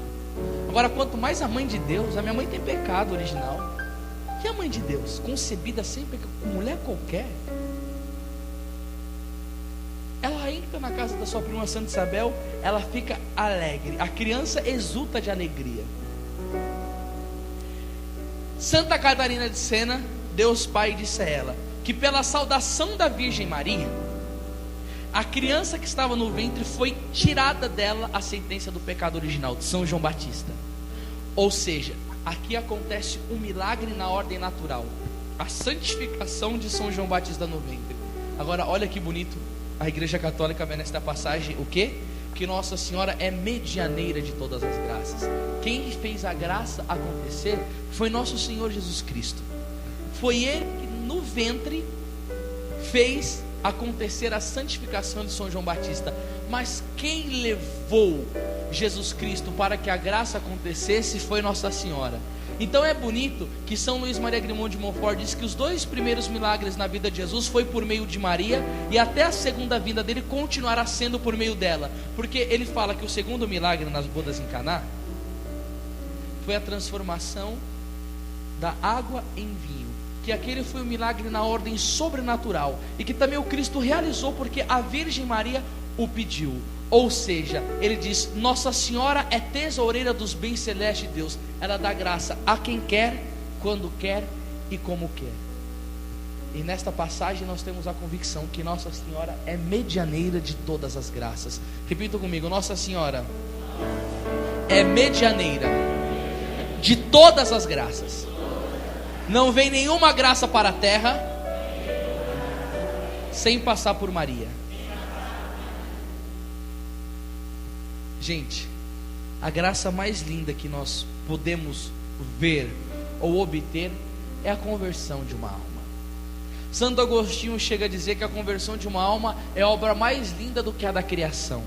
S1: Agora, quanto mais a mãe de Deus, a minha mãe tem pecado original. E a mãe de Deus, concebida sem pecado, com mulher qualquer. Ela entra na casa da sua prima Santa Isabel, ela fica alegre. A criança exulta de alegria. Santa Catarina de Sena, Deus Pai, disse a ela que pela saudação da Virgem Maria, a criança que estava no ventre foi tirada dela a sentença do pecado original, de São João Batista. Ou seja, aqui acontece um milagre na ordem natural, a santificação de São João Batista no ventre. Agora olha que bonito, a Igreja Católica vê nesta passagem o quê? Que Nossa Senhora é medianeira de todas as graças. Quem fez a graça acontecer foi nosso Senhor Jesus Cristo. Foi Ele que no ventre fez acontecer a santificação de São João Batista. Mas quem levou Jesus Cristo para que a graça acontecesse foi Nossa Senhora. Então é bonito que São Luís Maria Grimond de Montfort diz que os 2 primeiros milagres na vida de Jesus foi por meio de Maria, e até a segunda vinda dele continuará sendo por meio dela, porque ele fala que o segundo milagre nas bodas em Caná foi a transformação da água em vinho, que aquele foi um milagre na ordem sobrenatural, e que também o Cristo realizou porque a Virgem Maria o pediu. Ou seja, ele diz: Nossa Senhora é tesoureira dos bens celestes de Deus. Ela dá graça a quem quer, quando quer e como quer. E nesta passagem nós temos a convicção que Nossa Senhora é medianeira de todas as graças. Repita comigo: Nossa Senhora é medianeira de todas as graças. Não vem nenhuma graça para a terra sem passar por Maria. Gente, a graça mais linda que nós podemos ver ou obter é a conversão de uma alma. Santo Agostinho chega a dizer que a conversão de uma alma é a obra mais linda do que a da criação.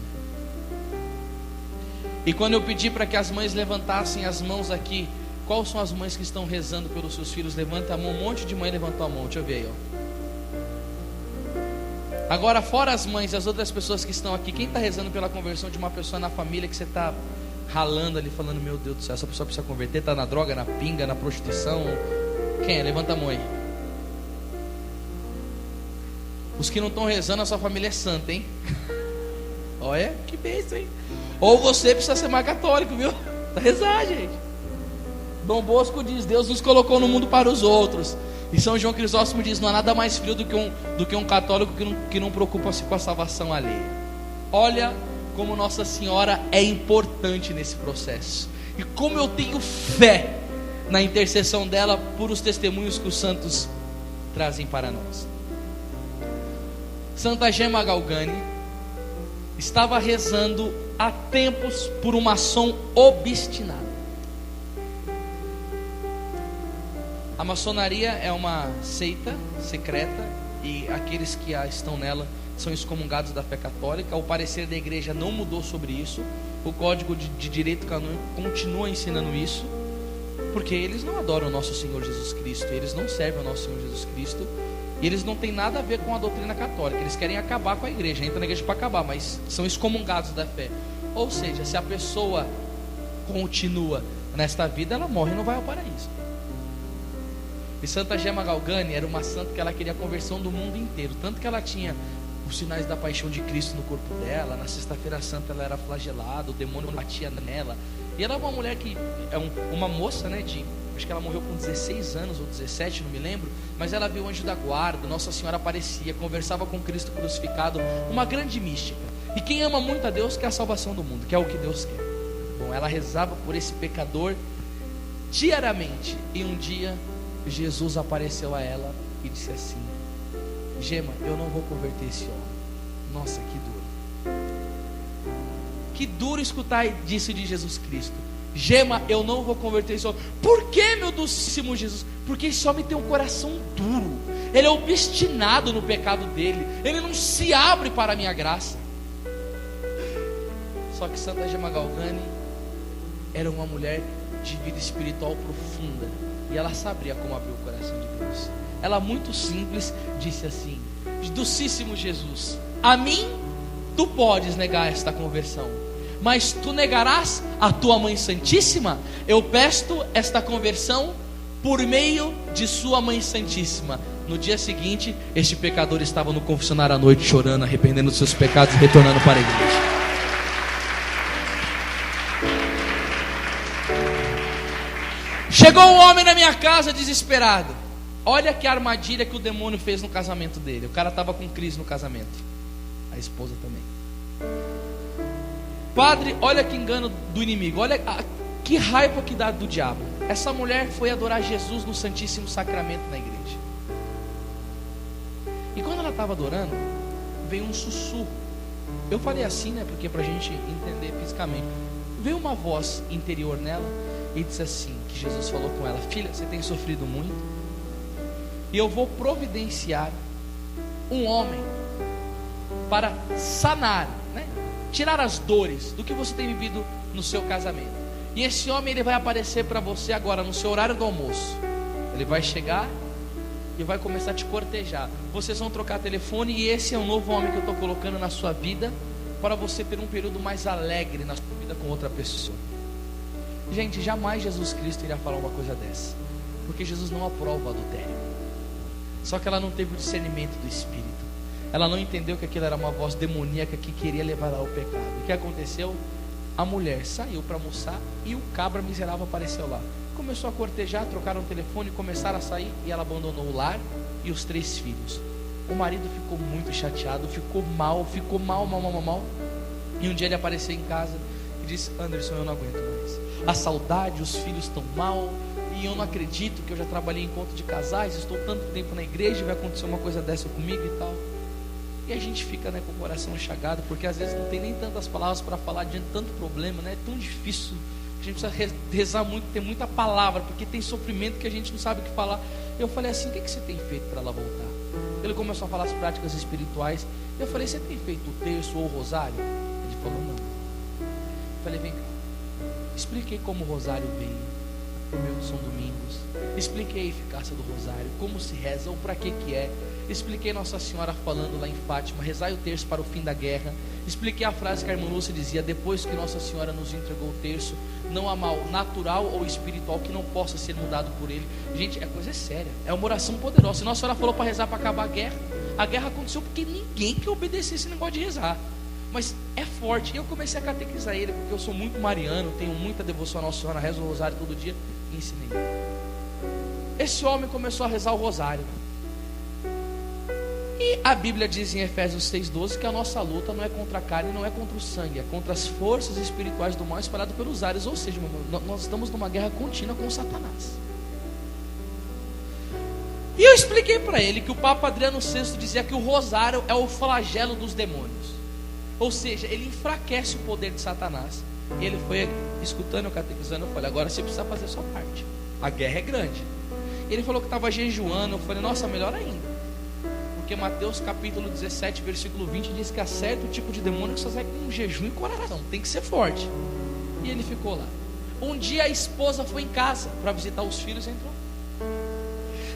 S1: E quando eu pedi para que as mães levantassem as mãos aqui, quais são as mães que estão rezando pelos seus filhos? Levanta a mão. Um monte de mãe levantou a mão, deixa eu ver aí, ó. Agora, fora as mães e as outras pessoas que estão aqui, quem está rezando pela conversão de uma pessoa na família que você está ralando ali, falando: meu Deus do céu, essa pessoa precisa converter, está na droga, na pinga, na prostituição? Quem é? Levanta a mão aí. Os que não estão rezando, a sua família é santa, hein? Olha, que bênção, hein? Ou você precisa ser mais católico, viu? Tá rezar, gente. Dom Bosco diz: Deus nos colocou no mundo para os outros. E São João Crisóstomo diz: não há nada mais frio do que um católico que não preocupa-se com a salvação alheia. Olha como Nossa Senhora é importante nesse processo. E como eu tenho fé na intercessão dela por os testemunhos que os santos trazem para nós. Santa Gemma Galgani estava rezando há tempos por uma maçom obstinada. A maçonaria é uma seita secreta e aqueles que estão nela são excomungados da fé católica. O parecer da igreja não mudou sobre isso. O Código de Direito Canônico continua ensinando isso, porque eles não adoram o nosso Senhor Jesus Cristo, eles não servem ao nosso Senhor Jesus Cristo, e eles não têm nada a ver com a doutrina católica. Eles querem acabar com a igreja, entram na igreja para acabar, mas são excomungados da fé. Ou seja, se a pessoa continua nesta vida, ela morre e não vai ao paraíso. E Santa Gemma Galgani era uma santa que ela queria a conversão do mundo inteiro, tanto que ela tinha os sinais da paixão de Cristo no corpo dela. Na sexta-feira santa ela era flagelada, o demônio batia nela. E ela é uma mulher que é uma moça, né, acho que ela morreu com 16 anos ou 17, não me lembro, mas ela viu o anjo da guarda, Nossa Senhora aparecia, conversava com Cristo crucificado, uma grande mística. E quem ama muito a Deus quer a salvação do mundo, que é o que Deus quer. Bom, ela rezava por esse pecador diariamente, e um dia Jesus apareceu a ela e disse assim: Gemma, eu não vou converter esse homem. Nossa, que duro. Que duro escutar disso de Jesus Cristo. Gemma, eu não vou converter esse homem. Por que, meu docíssimo Jesus? Porque esse homem tem um coração duro. Ele é obstinado no pecado dele. Ele não se abre para a minha graça. Só que Santa Gemma Galgani era uma mulher de vida espiritual profunda, e ela sabia como abrir o coração de Deus. Ela, muito simples, disse assim: Docíssimo Jesus, a mim tu podes negar esta conversão, mas tu negarás a tua Mãe Santíssima? Eu peço esta conversão por meio de sua Mãe Santíssima. No dia seguinte, este pecador estava no confessionário à noite, chorando, arrependendo dos seus pecados e retornando para a igreja. Chegou um homem na minha casa desesperado. Olha que armadilha que o demônio fez no casamento dele. O cara estava com crise no casamento, a esposa também. Padre, olha que engano do inimigo. Olha que raiva que dá do diabo. Essa mulher foi adorar Jesus no Santíssimo Sacramento na igreja. E quando ela estava adorando, veio um sussurro. Eu falei assim, né, porque pra gente entender fisicamente. Veio uma voz interior nela e disse assim, que Jesus falou com ela: filha, você tem sofrido muito, e eu vou providenciar um homem para sanar, né, tirar as dores do que você tem vivido no seu casamento. E esse homem, ele vai aparecer para você agora no seu horário do almoço. Ele vai chegar e vai começar a te cortejar. Vocês vão trocar telefone, e esse é o novo homem que eu estou colocando na sua vida, para você ter um período mais alegre na sua vida com outra pessoa. Gente, jamais Jesus Cristo iria falar uma coisa dessa, porque Jesus não aprova o adultério. Só que ela não teve o discernimento do Espírito. Ela não entendeu que aquilo era uma voz demoníaca que queria levar ela ao pecado. O que aconteceu? A mulher saiu para almoçar e o cabra miserável apareceu lá. Começou a cortejar, trocaram o telefone, começaram a sair, e ela abandonou o lar e os 3 filhos. O marido ficou muito chateado, ficou mal. E um dia ele apareceu em casa e disse: Anderson, eu não aguento mais. A saudade, os filhos estão mal, e eu não acredito que eu já trabalhei em encontro de casais, estou tanto tempo na igreja e vai acontecer uma coisa dessa comigo e tal. E a gente fica, né, com o coração enxagado, porque às vezes não tem nem tantas palavras para falar diante de tanto problema, né? É tão difícil, a gente precisa rezar muito, ter muita palavra, porque tem sofrimento que a gente não sabe o que falar. Eu falei assim: o que você tem feito para ela voltar? Ele começou a falar as práticas espirituais. Eu falei: você tem feito o terço ou o rosário? Ele falou: não. Eu falei: vem cá. Expliquei como o rosário veio, por meio do São Domingos. Expliquei a eficácia do rosário, como se reza, ou para que é. Expliquei Nossa Senhora falando lá em Fátima: rezai o terço para o fim da guerra. Expliquei a frase que a irmã Lúcia dizia: depois que Nossa Senhora nos entregou o terço, não há mal natural ou espiritual que não possa ser mudado por ele. Gente, é coisa séria, é uma oração poderosa. Se Nossa Senhora falou para rezar para acabar a guerra aconteceu porque ninguém quer obedecer esse negócio de rezar. Mas é forte. Eu comecei a catequizar ele, porque eu sou muito mariano, tenho muita devoção a Nossa Senhora, rezo o rosário todo dia, e ensinei. Esse homem começou a rezar o rosário. E a Bíblia diz em Efésios 6,12 que a nossa luta não é contra a carne, não é contra o sangue, é contra as forças espirituais do mal espalhado pelos ares. Ou seja, nós estamos numa guerra contínua com Satanás. E eu expliquei para ele que o Papa Adriano VI dizia que o rosário é o flagelo dos demônios. Ou seja, ele enfraquece o poder de Satanás. E ele foi escutando, eu catequizando, eu falei, agora você precisa fazer a sua parte. A guerra é grande. Ele falou que estava jejuando, eu falei, nossa, melhor ainda. Porque Mateus capítulo 17, versículo 20 diz que há certo tipo de demônio que só sai com jejum e coração, tem que ser forte. E ele ficou lá. Um dia a esposa foi em casa para visitar os filhos e entrou.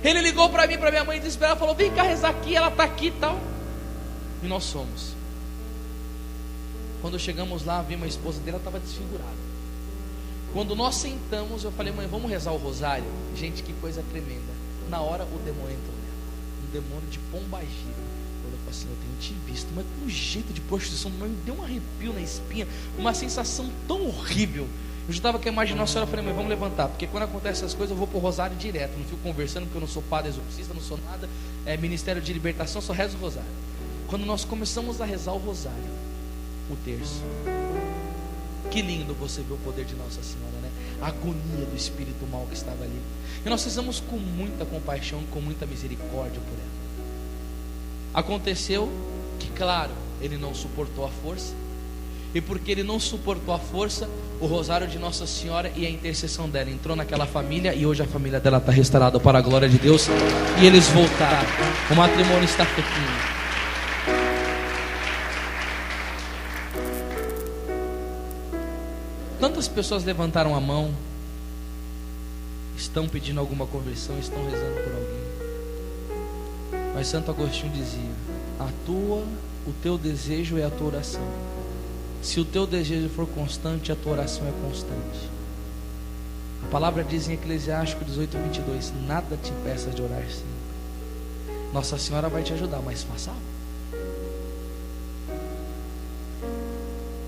S1: Ele ligou para mim, para minha mãe desesperada, falou, vem cá rezar aqui, ela está aqui e tal. E nós fomos. Quando chegamos lá, vimos a esposa dele, ela estava desfigurada. Quando nós sentamos, eu falei, mãe, vamos rezar o rosário? Gente, que coisa tremenda. Na hora o demônio entrou nela. Um demônio de pombagira. Eu falei assim, eu tenho te visto, mas com um jeito de prostituição, mas me deu um arrepio na espinha, uma sensação tão horrível. Eu já estava querendo imaginar a senhora, eu falei, mãe, vamos levantar, porque quando acontece essas coisas eu vou para o rosário direto, não fico conversando, porque eu não sou padre exorcista, não sou nada, ministério de libertação, só rezo o rosário. Quando nós começamos a rezar o rosário, o terço, que lindo você ver o poder de Nossa Senhora, né? A agonia do espírito mal que estava ali. E nós fizemos com muita compaixão, com muita misericórdia por ela. Aconteceu que, claro, ele não suportou a força. E porque ele não suportou a força, o rosário de Nossa Senhora e a intercessão dela entrou naquela família. E hoje a família dela está restaurada para a glória de Deus. E eles voltaram. O matrimônio está firme. Tantas pessoas levantaram a mão, estão pedindo alguma conversão, estão rezando por alguém. Mas Santo Agostinho dizia, o teu desejo é a tua oração. Se o teu desejo for constante, a tua oração é constante. A palavra diz em Eclesiástico 18:22, nada te impeça de orar sempre. Nossa Senhora vai te ajudar, mas faça algo.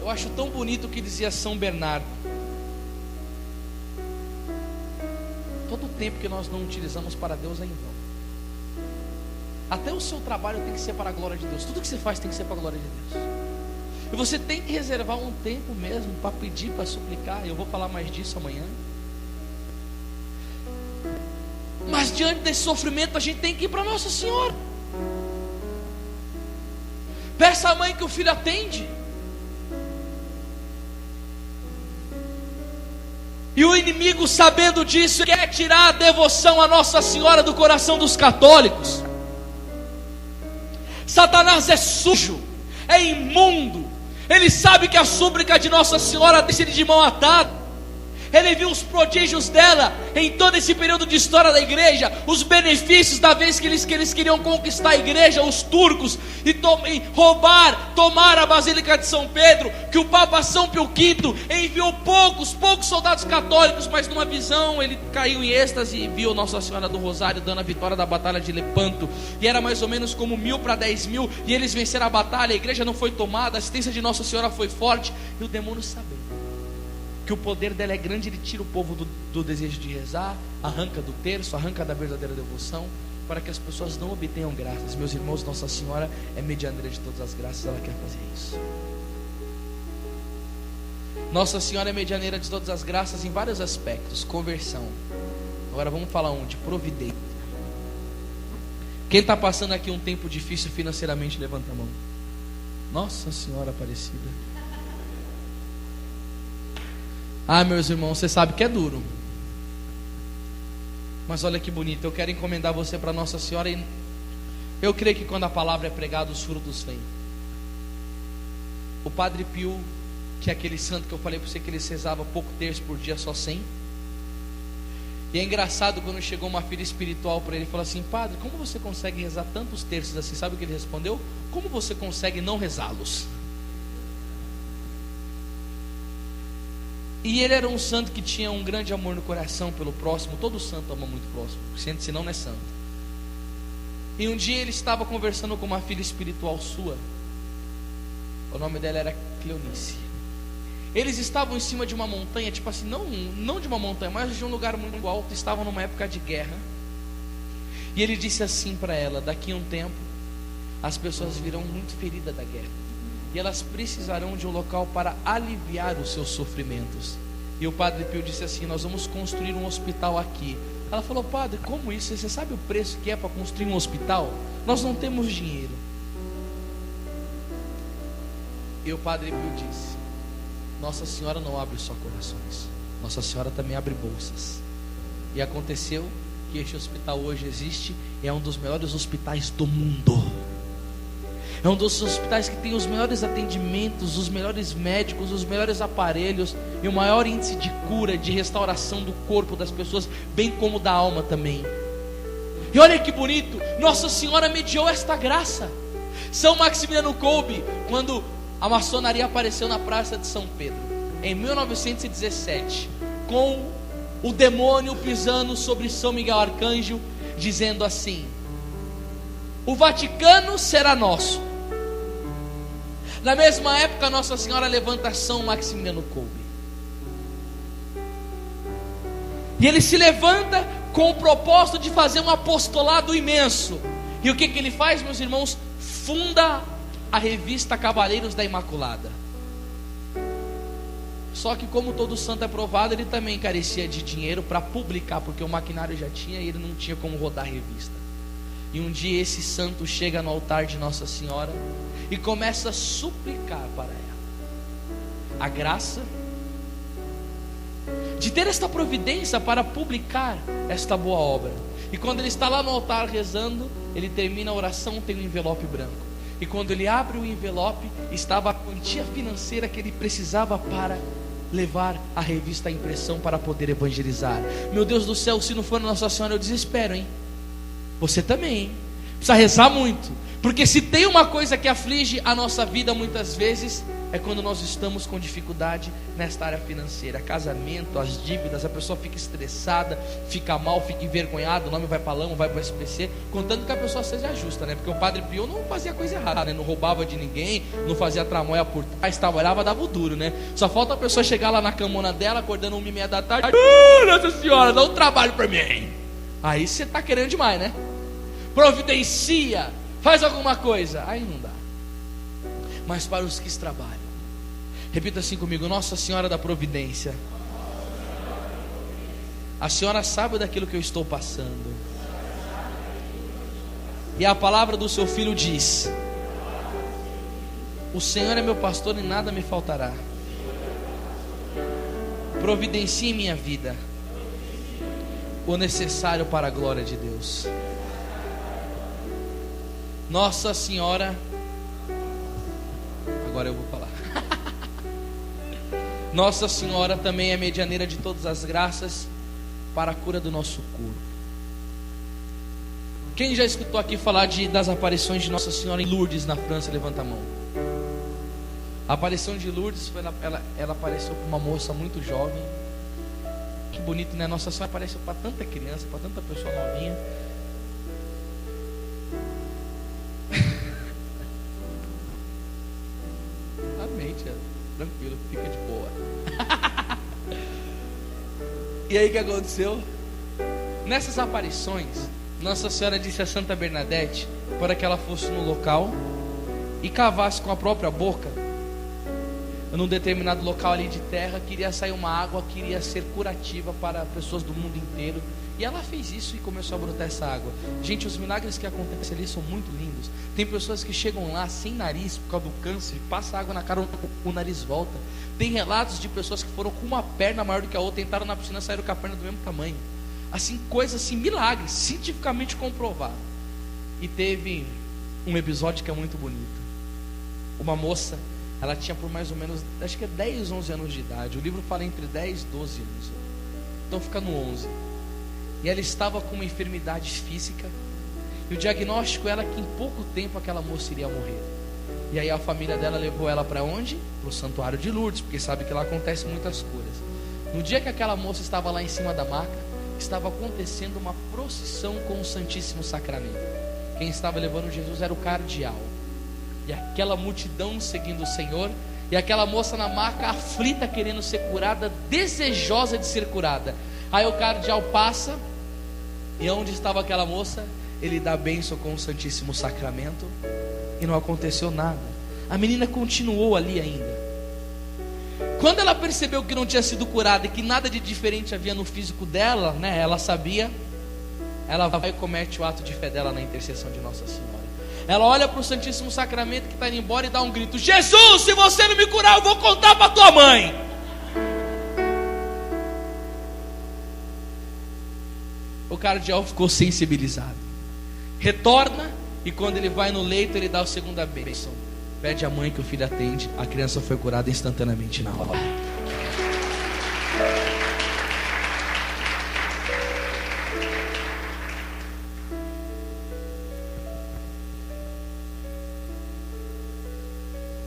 S1: Eu acho tão bonito o que dizia São Bernardo. Todo o tempo que nós não utilizamos para Deus é em vão. Até o seu trabalho tem que ser para a glória de Deus. Tudo que você faz tem que ser para a glória de Deus. E você tem que reservar um tempo mesmo para pedir, para suplicar. Eu vou falar mais disso amanhã. Mas diante desse sofrimento a gente tem que ir para Nossa Senhora. Peça à mãe que o filho atende. E o inimigo, sabendo disso, quer tirar a devoção a Nossa Senhora do coração dos católicos. Satanás é sujo, é imundo. Ele sabe que a súplica de Nossa Senhora deixa ele de mão atada. Ele viu os prodígios dela em todo esse período de história da igreja, os benefícios da vez que eles queriam conquistar a igreja, os turcos, e tomar a Basílica de São Pedro, que o Papa São Pio V enviou poucos soldados católicos, mas numa visão ele caiu em êxtase e viu Nossa Senhora do Rosário dando a vitória da batalha de Lepanto, e era mais ou menos como 1000 para 10.000, e eles venceram a batalha, a igreja não foi tomada, a assistência de Nossa Senhora foi forte, e o demônio sabendo que o poder dela é grande, ele tira o povo do desejo de rezar, arranca do terço, arranca da verdadeira devoção, para que as pessoas não obtenham graças. Meus irmãos, Nossa Senhora é medianeira de todas as graças, ela quer fazer isso. Nossa Senhora é medianeira de todas as graças em vários aspectos. Conversão. Agora vamos falar de providência. Quem está passando aqui um tempo difícil financeiramente, levanta a mão. Nossa Senhora Aparecida. Ah, meus irmãos, você sabe que é duro. Mas olha que bonito, eu quero encomendar você para Nossa Senhora. E eu creio que quando a palavra é pregada, os frutos vêm. O Padre Pio, que é aquele santo que eu falei para você que ele rezava pouco terço por dia, só 100. E é engraçado quando chegou uma filha espiritual para ele e falou assim: padre, como você consegue rezar tantos terços assim? Sabe o que ele respondeu? Como você consegue não rezá-los? E ele era um santo que tinha um grande amor no coração pelo próximo. Todo santo ama muito o próximo, senão não é santo. E um dia ele estava conversando com uma filha espiritual sua. O nome dela era Cleonice. Eles estavam em cima de uma montanha, tipo assim, não de uma montanha, mas de um lugar muito alto. Estavam numa época de guerra. E ele disse assim para ela: daqui a um tempo as pessoas virão muito feridas da guerra, e elas precisarão de um local para aliviar os seus sofrimentos. E o Padre Pio disse assim: nós vamos construir um hospital aqui. Ela falou: padre, como isso? Você sabe o preço que é para construir um hospital? Nós não temos dinheiro. E o Padre Pio disse: Nossa Senhora não abre só corações, Nossa Senhora também abre bolsas. E aconteceu que este hospital hoje existe, é um dos melhores hospitais do mundo. É um dos hospitais que tem os melhores atendimentos, os melhores médicos, os melhores aparelhos e o maior índice de cura, de restauração do corpo das pessoas, bem como da alma também. E olha que bonito, Nossa Senhora mediou esta graça. São Maximiliano Kolbe, quando a maçonaria apareceu na Praça de São Pedro, em 1917, com o demônio pisando sobre São Miguel Arcanjo, dizendo assim: o Vaticano será nosso. Na mesma época, Nossa Senhora levanta São Maximiliano Kolbe, e ele se levanta com o propósito de fazer um apostolado imenso. E o que ele faz, meus irmãos? Funda a revista Cavaleiros da Imaculada. Só que, como todo santo é provado, ele também carecia de dinheiro para publicar, porque o maquinário já tinha e ele não tinha como rodar a revista. E um dia esse santo chega no altar de Nossa Senhora e começa a suplicar para ela a graça de ter esta providência para publicar esta boa obra. E quando ele está lá no altar rezando, ele termina a oração, tem um envelope branco. E quando ele abre o envelope, estava a quantia financeira que ele precisava para levar a revista à impressão para poder evangelizar. Meu Deus do céu, se não for Nossa Senhora, eu desespero, hein? Você também, hein? Precisa rezar muito, porque se tem uma coisa que aflige a nossa vida muitas vezes, é quando nós estamos com dificuldade nesta área financeira. Casamento, as dívidas, a pessoa fica estressada, fica mal, fica envergonhada, o nome vai para lama, vai para o SPC, contanto que a pessoa seja justa, né? Porque o Padre Pio não fazia coisa errada, né? Não roubava de ninguém, não fazia tramóia por trás, trabalhava, dava o duro, né? Só falta a pessoa chegar lá na camona dela, acordando 1h30 da tarde: Nossa Senhora, dá um trabalho para mim. Aí você está querendo demais, né? Providencia, faz alguma coisa. Aí não dá. Mas para os que trabalham, repita assim comigo: Nossa Senhora da Providência, a Senhora sabe daquilo que eu estou passando, e a palavra do seu Filho diz: o Senhor é meu pastor e nada me faltará. Providencie em minha vida o necessário para a glória de Deus. Nossa Senhora, agora eu vou falar. Nossa Senhora também é medianeira de todas as graças para a cura do nosso corpo. Quem já escutou aqui falar das aparições de Nossa Senhora em Lourdes, na França? Levanta a mão. A aparição de Lourdes, ela apareceu para uma moça muito jovem. Que bonito, né? Nossa Senhora apareceu para tanta criança, para tanta pessoa novinha. Amém, tia. Tranquilo, fica de boa. E aí o que aconteceu? Nessas aparições, Nossa Senhora disse a Santa Bernadette para que ela fosse no local e cavasse com a própria boca, num determinado local ali de terra, queria sair uma água que iria ser curativa para pessoas do mundo inteiro. E ela fez isso e começou a brotar essa água. Gente, os milagres que acontecem ali são muito lindos. Tem pessoas que chegam lá sem nariz por causa do câncer, passa água na cara, o nariz volta. Tem relatos de pessoas que foram com uma perna maior do que a outra, entraram na piscina e saíram com a perna do mesmo tamanho. Assim, coisas assim, milagres, cientificamente comprovado. E teve um episódio que é muito bonito. Uma moça, ela tinha por mais ou menos, acho que é 10, 11 anos de idade. O livro fala entre 10 e 12 anos. Então fica no 11. E ela estava com uma enfermidade física. E o diagnóstico era que em pouco tempo aquela moça iria morrer. E aí a família dela levou ela para onde? Para o Santuário de Lourdes, porque sabe que lá acontecem muitas curas. No dia que aquela moça estava lá em cima da maca, estava acontecendo uma procissão com o Santíssimo Sacramento. Quem estava levando Jesus era o cardeal. E aquela multidão seguindo o Senhor, e aquela moça na maca aflita, querendo ser curada, desejosa de ser curada. Aí o cardeal passa, e onde estava aquela moça, ele dá bênção com o Santíssimo Sacramento, e não aconteceu nada. A menina continuou ali ainda. Quando ela percebeu que não tinha sido curada e que nada de diferente havia no físico dela, né? Ela sabia. Ela vai e comete o ato de fé dela na intercessão de Nossa Senhora. Ela olha para o Santíssimo Sacramento que está indo embora e dá um grito: Jesus, se você não me curar, eu vou contar para tua mãe. O cardeal ficou sensibilizado. Retorna, e quando ele vai no leito, ele dá a segunda bênção. Pede à mãe que o filho atende. A criança foi curada instantaneamente na hora.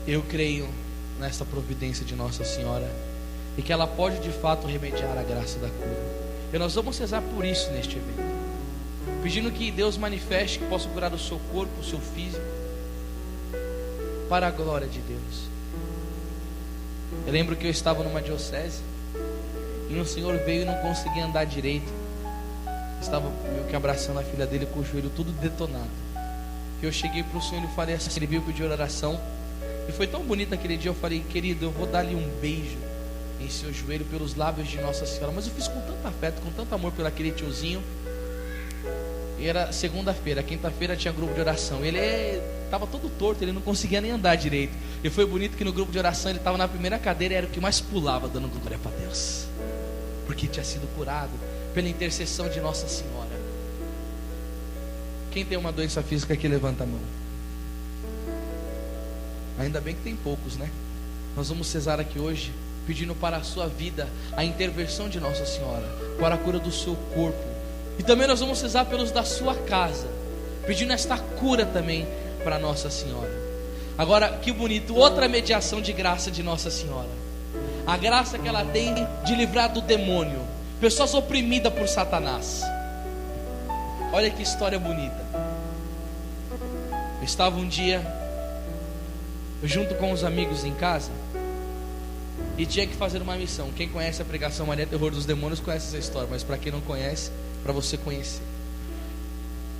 S1: Eu creio nesta providência de Nossa Senhora e que ela pode de fato remediar a graça da cura. E nós vamos rezar por isso neste evento, pedindo que Deus manifeste que possa curar o seu corpo, o seu físico, para a glória de Deus. Eu lembro que eu estava numa diocese e um senhor veio e não conseguia andar direito. Estava meio que abraçando a filha dele com o joelho todo detonado. E eu cheguei para o senhor e falei assim, ele veio pedir oração. E foi tão bonito aquele dia, eu falei: querido, eu vou dar-lhe um beijo em seu joelho pelos lábios de Nossa Senhora. Mas eu fiz com tanto afeto, com tanto amor pelo aquele tiozinho. E era segunda-feira, quinta-feira tinha grupo de oração. Ele estava todo torto, ele não conseguia nem andar direito. E foi bonito que no grupo de oração ele estava na primeira cadeira e era o que mais pulava, dando glória para Deus, porque tinha sido curado pela intercessão de Nossa Senhora. Quem tem uma doença física aqui, levanta a mão. Ainda bem que tem poucos, né? Nós vamos rezar aqui hoje, pedindo para a sua vida a intervenção de Nossa Senhora, para a cura do seu corpo. E também nós vamos rezar pelos da sua casa, pedindo esta cura também para Nossa Senhora. Agora, que bonito, outra mediação de graça de Nossa Senhora. A graça que ela tem de livrar do demônio, pessoas oprimidas por Satanás. Olha que história bonita. Eu estava um dia junto com os amigos em casa e tinha que fazer uma missão. Quem conhece a pregação Maria Terror dos Demônios conhece essa história, mas para quem não conhece, para você conhecer.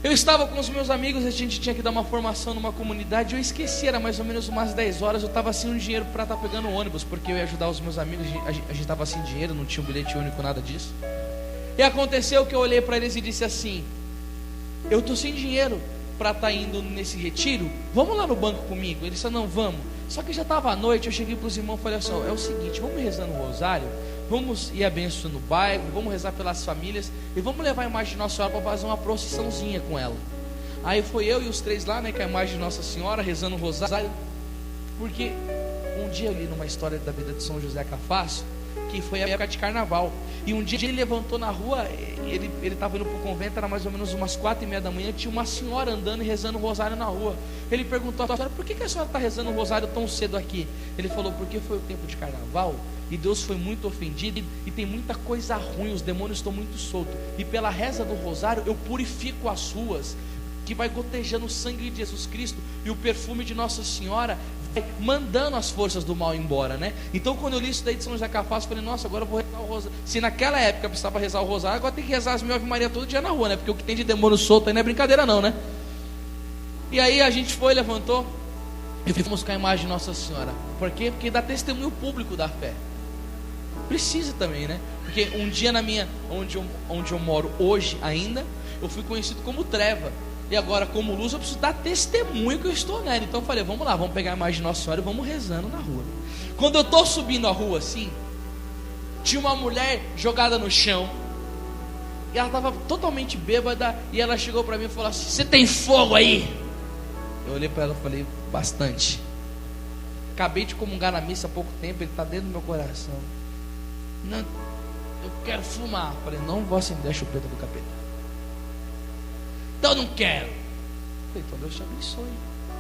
S1: Eu estava com os meus amigos, a gente tinha que dar uma formação numa comunidade. Eu esqueci, era mais ou menos umas 10 horas. Eu estava sem dinheiro para estar pegando o ônibus, porque eu ia ajudar os meus amigos. A gente estava sem dinheiro, não tinha um bilhete único, nada disso. E aconteceu que eu olhei para eles e disse assim: eu estou sem dinheiro para estar indo nesse retiro, vamos lá no banco comigo? Ele disse: não, vamos. Só que já estava à noite, eu cheguei para os irmãos e falei assim: é o seguinte, vamos rezando o rosário, vamos ir abençoando o bairro, vamos rezar pelas famílias e vamos levar a imagem de Nossa Senhora para fazer uma procissãozinha com ela. Aí foi eu e os três lá, né, com a imagem de Nossa Senhora, rezando o rosário. Porque um dia eu li numa história da vida de São José Cafácio, que foi a época de carnaval, e um dia ele levantou na rua, ele estava indo para o convento, era mais ou menos umas 4:30 da manhã, tinha uma senhora andando e rezando o rosário na rua. Ele perguntou à senhora: por que a senhora está rezando o rosário tão cedo aqui? Ele falou: porque foi o tempo de carnaval, e Deus foi muito ofendido, e tem muita coisa ruim, os demônios estão muito soltos, e pela reza do rosário eu purifico as ruas, que vai gotejando o sangue de Jesus Cristo, e o perfume de Nossa Senhora vai mandando as forças do mal embora, né? Então quando eu li isso daí de São José Cafácio, eu falei: nossa, agora eu vou rezar o rosário. Se naquela época eu precisava rezar o rosário, agora tem que rezar as mil Ave Maria todo dia na rua, né? Porque o que tem de demônio solto aí não é brincadeira não, né? E aí a gente foi, levantou e fomos com a imagem de Nossa Senhora. Por quê? Porque dá testemunho público da fé. Precisa também, né? Porque um dia onde eu moro hoje ainda, eu fui conhecido como treva. E agora, como luz, eu preciso dar testemunho que eu estou nela. Então eu falei: vamos lá, vamos pegar a imagem de Nossa Senhora e vamos rezando na rua. Quando eu estou subindo a rua assim, tinha uma mulher jogada no chão, e ela estava totalmente bêbada, e ela chegou para mim e falou assim: você tem fogo aí? Eu olhei para ela e falei: bastante. Acabei de comungar na missa há pouco tempo, ele está dentro do meu coração. Não, eu quero fumar. Eu falei: não vou acender a chupeta do capeta. Então eu não quero. Eu falei: então Deus te abençoe.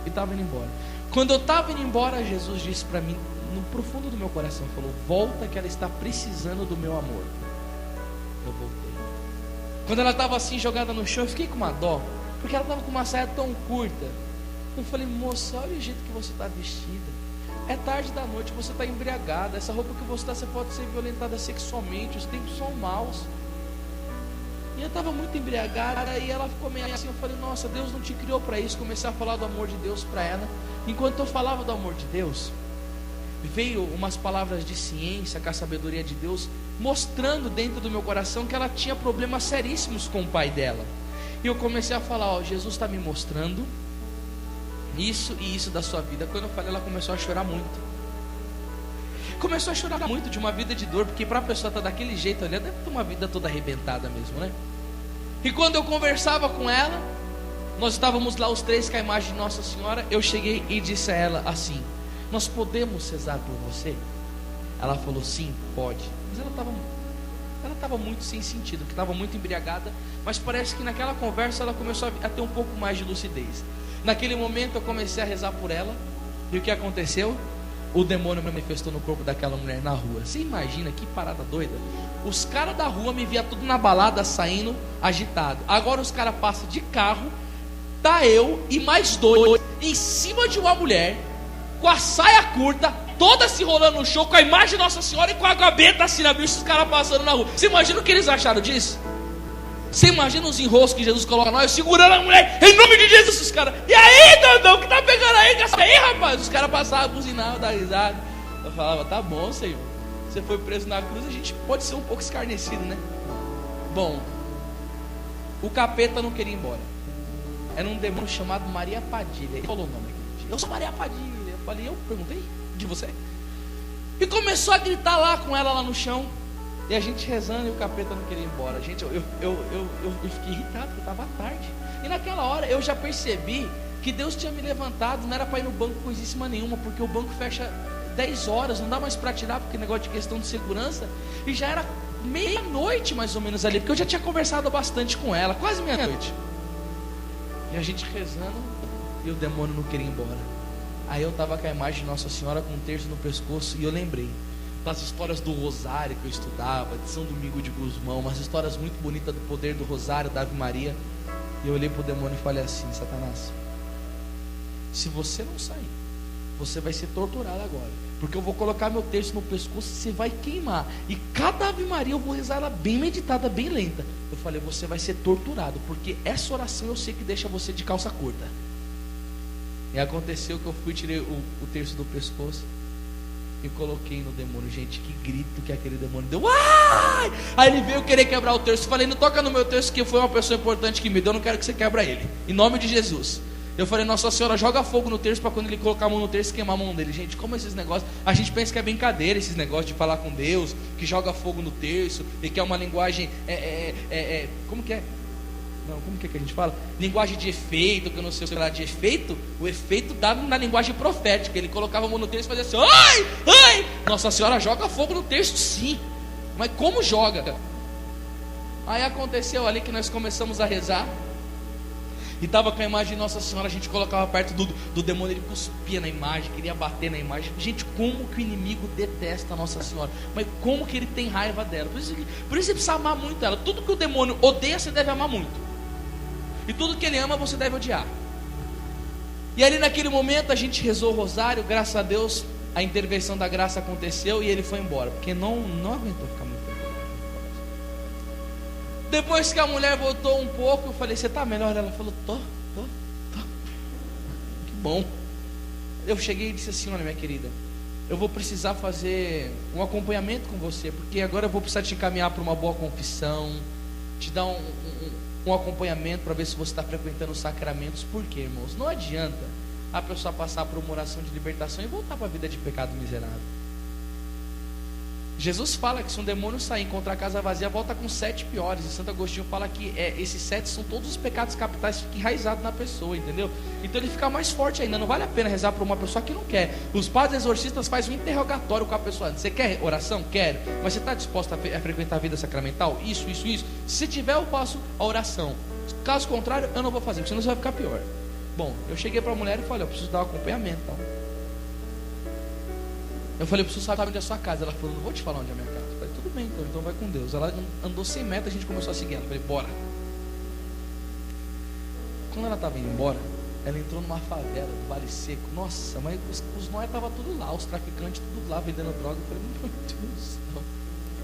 S1: E estava indo embora. Quando eu estava indo embora, Jesus disse para mim, no profundo do meu coração, falou: volta, que ela está precisando do meu amor. Eu voltei. Quando ela estava assim jogada no chão, eu fiquei com uma dó, porque ela estava com uma saia tão curta. Eu falei: moça, olha o jeito que você está vestida. É tarde da noite, você está embriagada. Essa roupa que você está, você pode ser violentada sexualmente. Os tempos são maus. E eu estava muito embriagada, e ela ficou meio assim. Eu falei: nossa, Deus não te criou para isso. Comecei a falar do amor de Deus para ela. Enquanto eu falava do amor de Deus, veio umas palavras de ciência com a sabedoria de Deus, mostrando dentro do meu coração que ela tinha problemas seríssimos com o pai dela. E eu comecei a falar, ó, Jesus está me mostrando isso e isso da sua vida. Quando eu falei, ela começou a chorar muito. Começou a chorar muito de uma vida de dor, porque para a pessoa estar daquele jeito ali, deve ter uma vida toda arrebentada mesmo, né? E quando eu conversava com ela, nós estávamos lá os três com a imagem de Nossa Senhora, eu cheguei e disse a ela assim: nós podemos rezar por você? Ela falou, sim, pode. Mas ela estava muito sem sentido, porque estava muito embriagada. Mas parece que naquela conversa ela começou a ter um pouco mais de lucidez. Naquele momento eu comecei a rezar por ela. E o que aconteceu? O demônio manifestou no corpo daquela mulher na rua. Você imagina que parada doida? Os caras da rua me via tudo na balada, saindo agitado. Agora os caras passam de carro, tá eu e mais dois em cima de uma mulher, com a saia curta, toda se rolando no chão, com a imagem de Nossa Senhora e com a gabeta assim na bicha, os caras passando na rua. Você imagina o que eles acharam disso? Você imagina os enroscos que Jesus coloca nós, segurando a mulher, em nome de Jesus, os caras, e aí, Dodão, que tá pegando aí, gasta aí, rapaz? Os caras passavam, buzinavam, davam risada. Eu falava, tá bom, Senhor, você foi preso na cruz, a gente pode ser um pouco escarnecido, né? Bom, o capeta não queria ir embora. Era um demônio chamado Maria Padilha. Ele falou o nome aqui. Eu sou Maria Padilha. Eu falei, eu perguntei de você. E começou a gritar lá com ela lá no chão. E a gente rezando e o capeta não queria ir embora. Gente, eu fiquei irritado, porque estava tarde. E naquela hora eu já percebi que Deus tinha me levantado. Não era para ir no banco coisíssima nenhuma, porque o banco fecha 10 horas. Não dá mais para tirar, porque negócio de questão de segurança. E já era meia-noite mais ou menos ali, porque eu já tinha conversado bastante com ela. Quase meia-noite. E a gente rezando e o demônio não queria ir embora. Aí eu estava com a imagem de Nossa Senhora com um terço no pescoço e eu lembrei das histórias do Rosário que eu estudava, de São Domingo de Gusmão, umas histórias muito bonitas do poder do Rosário, da Ave Maria. E eu olhei para o demônio e falei assim: Satanás, se você não sair, você vai ser torturado agora, porque eu vou colocar meu terço no pescoço e você vai queimar. E cada Ave Maria eu vou rezar ela bem meditada, bem lenta. Eu falei, você vai ser torturado, porque essa oração eu sei que deixa você de calça curta. E aconteceu que eu fui, tirei o terço do pescoço e coloquei no demônio. Gente, que grito que aquele demônio deu. Ai! Aí ele veio querer quebrar o terço. Eu falei, não toca no meu terço, que foi uma pessoa importante que me deu, eu não quero que você quebra ele, em nome de Jesus. Eu falei, Nossa Senhora, joga fogo no terço, para quando ele colocar a mão no terço, queimar a mão dele. Gente, como esses negócios, a gente pensa que é brincadeira, esses negócios de falar com Deus, que joga fogo no terço, e que é uma linguagem, como que é? Não, como que é que a gente fala? Linguagem de efeito, que eu não sei o que lá de efeito. O efeito dado na linguagem profética. Ele colocava a mão no terço e fazia assim, ai, ai, Nossa Senhora joga fogo no terço, sim. Mas como joga? Aí aconteceu ali que nós começamos a rezar. E estava com a imagem de Nossa Senhora, a gente colocava perto do demônio, ele cuspia na imagem, queria bater na imagem. Gente, como que o inimigo detesta a Nossa Senhora, mas como que ele tem raiva dela. Por isso você precisa amar muito ela. Tudo que o demônio odeia, você deve amar muito. E tudo que ele ama, você deve odiar. E ali naquele momento a gente rezou o rosário, graças a Deus a intervenção da graça aconteceu e ele foi embora, porque não aguentou ficar muito tempo. Depois que a mulher voltou um pouco, eu falei, você está melhor? Ela falou, tô. Que bom. Eu cheguei e disse assim, olha minha querida, eu vou precisar fazer um acompanhamento com você, porque agora eu vou precisar te encaminhar para uma boa confissão, te dar um acompanhamento para ver se você está frequentando os sacramentos. Por quê, irmãos? Não adianta a pessoa passar por uma oração de libertação e voltar para a vida de pecado miserável. Jesus fala que se um demônio sair e encontrar a casa vazia, volta com 7 piores. E Santo Agostinho fala que esses 7 são todos os pecados capitais que ficam enraizados na pessoa, entendeu? Então ele fica mais forte ainda. Não vale a pena rezar para uma pessoa que não quer. Os padres exorcistas fazem um interrogatório com a pessoa. Você quer oração? Quero. Mas você está disposto a frequentar a vida sacramental? Isso. Se tiver, eu faço a oração. Caso contrário, eu não vou fazer, porque senão você vai ficar pior. Bom, eu cheguei para a mulher e falei, eu preciso dar um acompanhamento, então. Eu falei, eu preciso saber onde é a sua casa. Ela falou, não vou te falar onde é a minha casa. Eu falei, tudo bem, então vai com Deus. Ela andou 100 metros, a gente começou a seguir ela. Eu falei, bora. Quando ela estava indo embora, ela entrou numa favela do Vale Seco. Nossa, mas os nóia estavam tudo lá, os traficantes tudo lá, vendendo droga. Eu falei, meu Deus do céu.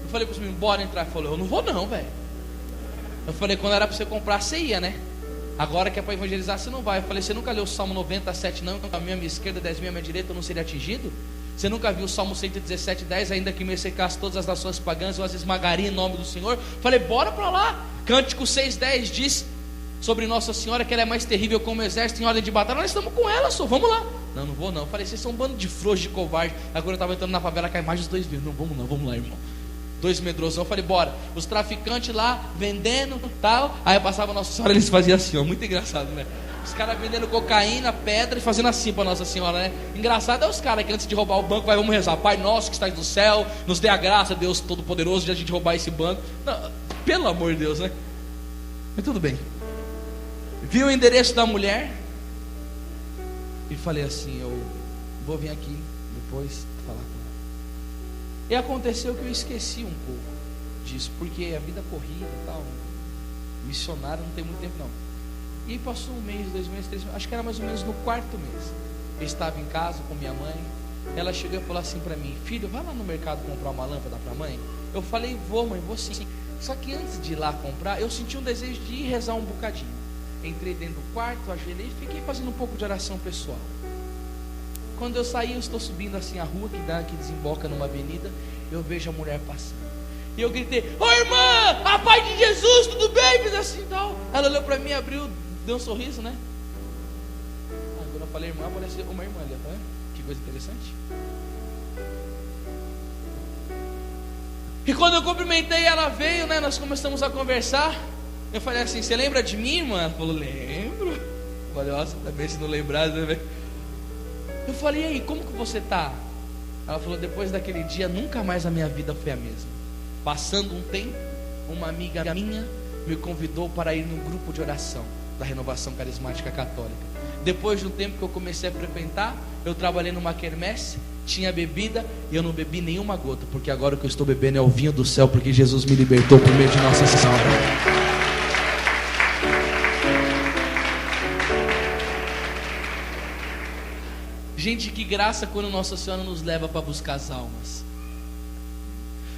S1: Eu falei para os meninos, bora entrar. Ele falou, eu não vou não, velho. Eu falei, quando era para você comprar, você ia, né? Agora que é para evangelizar, você não vai. Eu falei, você nunca leu o Salmo 97, não? A minha esquerda, 10 mil à minha direita, eu não seria atingido? Você nunca viu o Salmo 117:10? Ainda que me secasse todas as nações pagãs, eu as esmagaria em nome do Senhor. Falei, bora para lá. Cântico 6:10 diz sobre Nossa Senhora que ela é mais terrível como exército em ordem de batalha. Nós estamos com ela, só vamos lá. Não, não vou não. Falei, vocês são um bando de frouxos, de covarde. Agora eu estava entrando na favela, cai mais de 2 mil. Não, vamos lá, irmão. 2 medrosão. Eu falei, bora. Os traficantes lá, vendendo, tal. Aí passava Nossa Senhora, eles faziam assim, ó. Muito engraçado, né? Os caras vendendo cocaína, pedra e fazendo assim para Nossa Senhora, né? Engraçado é os caras que antes de roubar o banco, vamos rezar. Pai nosso que estás no céu, nos dê a graça, Deus Todo-Poderoso, de a gente roubar esse banco. Não, pelo amor de Deus, né? Mas tudo bem. Vi o endereço da mulher e falei assim, eu vou vir aqui depois falar com ela. E aconteceu que eu esqueci um pouco disso, porque a vida corrida e tal, missionário não tem muito tempo não. E aí passou 1 mês, 2 meses, 3 meses, acho que era mais ou menos no 4º mês. Eu estava em casa com minha mãe. Ela chegou e falou assim para mim, filho, vai lá no mercado comprar uma lâmpada para a mãe. Eu falei, vou mãe, vou sim. Só que antes de ir lá comprar, eu senti um desejo de ir rezar um bocadinho. Entrei dentro do quarto, ajoelhei e fiquei fazendo um pouco de oração pessoal. Quando eu saí, eu estou subindo assim a rua que desemboca numa avenida. Eu vejo a mulher passando. E eu gritei, ô irmã, a paz de Jesus, tudo bem? Fiz assim e tal. Ela olhou para mim, abriu, deu um sorriso, né? Quando eu falei irmã, apareceu uma irmã ali, tá vendo? Que coisa interessante. E quando eu cumprimentei, ela veio, né? Nós começamos a conversar. Eu falei assim, você lembra de mim, irmã? Ela falou, lembro. Eu falei, nossa, também se não lembrar, né? Eu falei, e aí, como que você tá? Ela falou, depois daquele dia, nunca mais a minha vida foi a mesma. Passando um tempo, uma amiga minha me convidou para ir num grupo de oração da Renovação Carismática Católica. Depois de um tempo que eu comecei a frequentar, eu trabalhei numa quermesse, tinha bebida e eu não bebi nenhuma gota, porque agora o que eu estou bebendo é o vinho do céu, porque Jesus me libertou por meio de Nossa Senhora. Gente, que graça quando Nossa Senhora nos leva para buscar as almas.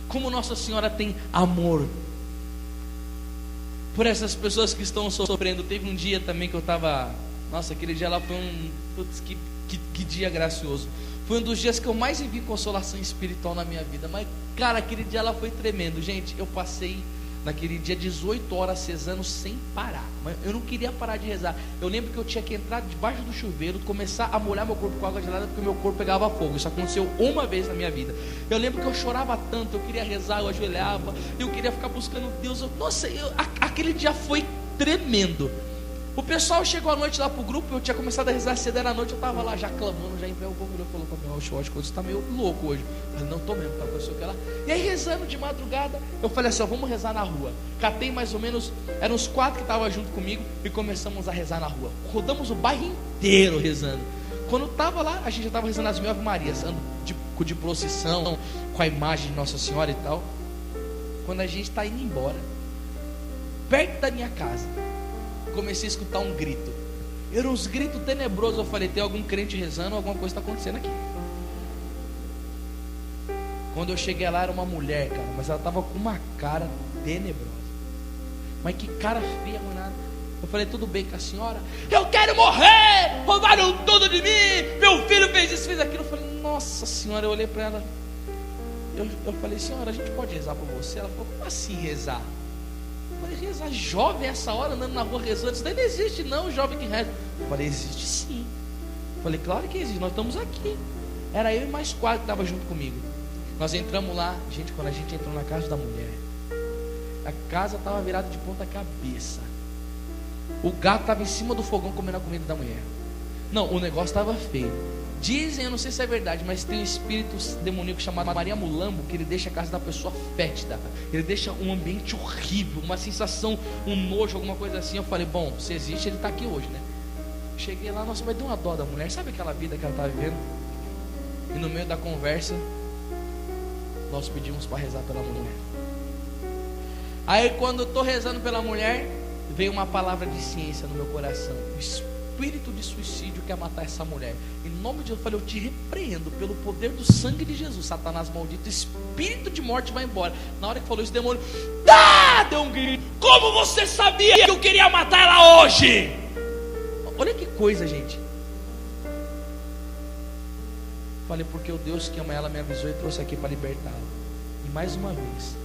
S1: Como Nossa Senhora tem amor por essas pessoas que estão sofrendo. Teve um dia também que eu estava... Nossa, aquele dia lá foi um... Putz, que dia gracioso. Foi um dos dias que eu mais vi consolação espiritual na minha vida. Mas, cara, aquele dia lá foi tremendo. Gente, eu passei naquele dia 18 horas rezando sem parar. Mas eu não queria parar de rezar. Eu lembro que eu tinha que entrar debaixo do chuveiro, começar a molhar meu corpo com água gelada, porque meu corpo pegava fogo. Isso aconteceu uma vez na minha vida. Eu lembro que eu chorava tanto, eu queria rezar, eu ajoelhava, eu queria ficar buscando Deus. Aquele dia foi tremendo. O pessoal chegou à noite lá pro grupo, eu tinha começado a rezar cedo, era à noite, eu tava lá já clamando, já em pé, o povo falou pra mim, eu acho que você tá meio louco hoje. Eu falei, não, tô mesmo, tá com isso aqui lá. E aí rezando de madrugada, eu falei assim, ó, vamos rezar na rua. Catei mais ou menos, eram uns 4 que estavam junto comigo e começamos a rezar na rua. Rodamos o bairro inteiro rezando. Quando eu tava lá, a gente já tava rezando as 1000 Ave Marias, de procissão, com a imagem de Nossa Senhora e tal. Quando a gente tá indo embora, perto da minha casa, comecei a escutar um grito. Eram uns gritos tenebrosos. Eu falei, tem algum crente rezando, alguma coisa está acontecendo aqui. Quando eu cheguei lá, era uma mulher, cara, mas ela estava com uma cara tenebrosa. Mas que cara feia, nada. Eu falei, tudo bem com a senhora? Eu quero morrer! Roubaram tudo de mim! Meu filho fez isso, fez aquilo. Eu falei, nossa senhora, eu olhei para ela. Eu falei, senhora, a gente pode rezar por você? Ela falou, como assim rezar? Eu falei, rezar jovem essa hora andando na rua rezando? Isso daí não existe não, jovem que reza. Eu falei, existe sim. Eu falei, claro que existe, nós estamos aqui. Era eu e mais 4 que estavam junto comigo. Nós entramos lá, gente, quando a gente entrou na casa da mulher, a casa estava virada de ponta cabeça. O gato estava em cima do fogão comendo a comida da mulher. Não, o negócio estava feio. Dizem, eu não sei se é verdade, mas tem um espírito demoníaco chamado Maria Mulambo, que ele deixa a casa da pessoa fétida. Ele deixa um ambiente horrível, uma sensação, um nojo, alguma coisa assim. Eu falei, bom, se existe, ele está aqui hoje, né? Cheguei lá, nossa, mas deu uma dó da mulher. Sabe aquela vida que ela estava vivendo? E no meio da conversa, nós pedimos para rezar pela mulher. Aí quando eu estou rezando pela mulher, veio uma palavra de ciência no meu coração. O espírito de suicídio quer matar essa mulher. Em nome de Deus, eu falei, eu te repreendo pelo poder do sangue de Jesus. Satanás maldito, espírito de morte vai embora. Na hora que falou isso, o demônio deu um grito. Como você sabia que eu queria matar ela hoje? Olha que coisa, gente. Falei, porque o Deus que ama ela me avisou e trouxe aqui para libertá-la. E mais uma vez,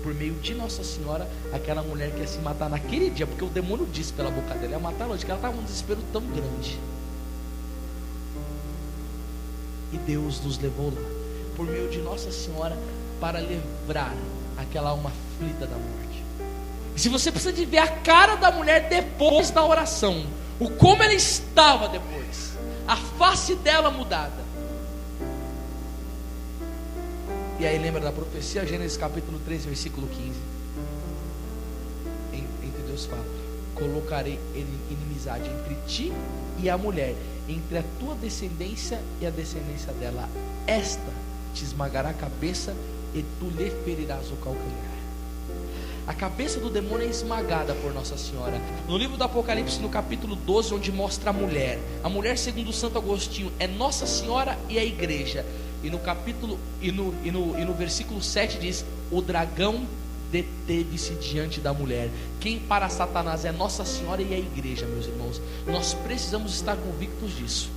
S1: por meio de Nossa Senhora, aquela mulher que ia se matar naquele dia, porque o demônio disse pela boca dela, ia matar ela, que ela estava num desespero tão grande. E Deus nos levou lá, por meio de Nossa Senhora, para livrar aquela alma aflita da morte. E se você precisa de ver a cara da mulher depois da oração, o como ela estava depois, a face dela mudada. E aí lembra da profecia, Gênesis capítulo 3, versículo 15. Entre Deus fala: colocarei inimizade entre ti e a mulher, entre a tua descendência e a descendência dela. Esta te esmagará a cabeça e tu lhe ferirás o calcanhar. A cabeça do demônio é esmagada por Nossa Senhora. No livro do Apocalipse, no capítulo 12, onde mostra a mulher, segundo Santo Agostinho, é Nossa Senhora e a igreja. E no capítulo e no versículo 7 diz: o dragão deteve-se diante da mulher. Quem para Satanás é Nossa Senhora e a igreja, meus irmãos. Nós precisamos estar convictos disso.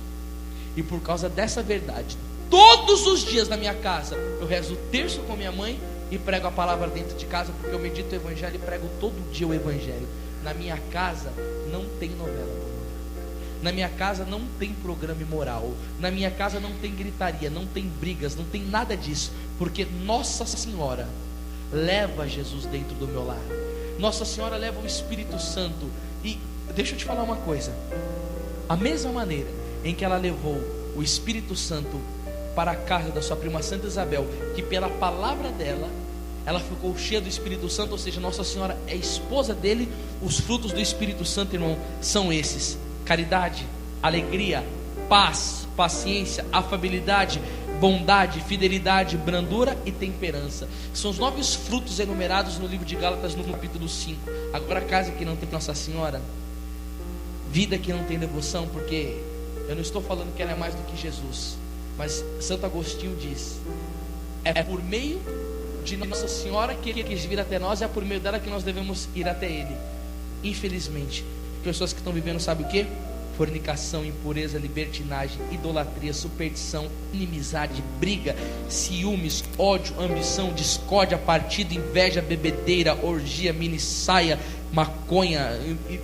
S1: E por causa dessa verdade, todos os dias na minha casa eu rezo o terço com minha mãe e prego a palavra dentro de casa, porque eu medito o evangelho e prego todo dia o evangelho. Na minha casa não tem novela. Na minha casa não tem programa imoral. Na minha casa não tem gritaria, não tem brigas, não tem nada disso, porque Nossa Senhora leva Jesus dentro do meu lar. Nossa Senhora leva o Espírito Santo. E deixa eu te falar uma coisa: a mesma maneira em que ela levou o Espírito Santo para a casa da sua prima Santa Isabel, que pela palavra dela ela ficou cheia do Espírito Santo, ou seja, Nossa Senhora é esposa dele. Os frutos do Espírito Santo, irmão, são esses: caridade, alegria, paz, paciência, afabilidade, bondade, fidelidade, brandura e temperança. São os 9 frutos enumerados no livro de Gálatas, no capítulo 5. Agora, casa que não tem Nossa Senhora, vida que não tem devoção, porque eu não estou falando que ela é mais do que Jesus, mas Santo Agostinho diz: é por meio de Nossa Senhora que Ele quis vir até nós, é por meio dela que nós devemos ir até Ele. Infelizmente, pessoas que estão vivendo, sabe o que? Fornicação, impureza, libertinagem, idolatria, superstição, inimizade, briga, ciúmes, ódio, ambição, discórdia, partido, inveja, bebedeira, orgia, mini saia, maconha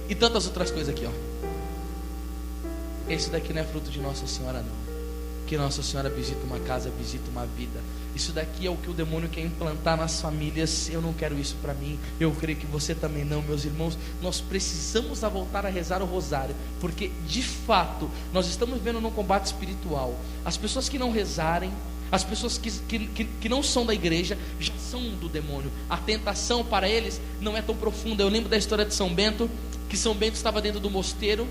S1: e tantas outras coisas aqui, ó. Esse daqui não é fruto de Nossa Senhora, não. Que Nossa Senhora visita uma casa, visita uma vida. Isso daqui é o que o demônio quer implantar nas famílias. Eu não quero isso para mim. Eu creio que você também não, meus irmãos. Nós precisamos voltar a rezar o rosário, porque de fato nós estamos vivendo num combate espiritual. As pessoas que não rezarem, as pessoas que não são da igreja, já são do demônio. A tentação para eles não é tão profunda. Eu lembro da história de São Bento, que São Bento estava dentro do mosteiro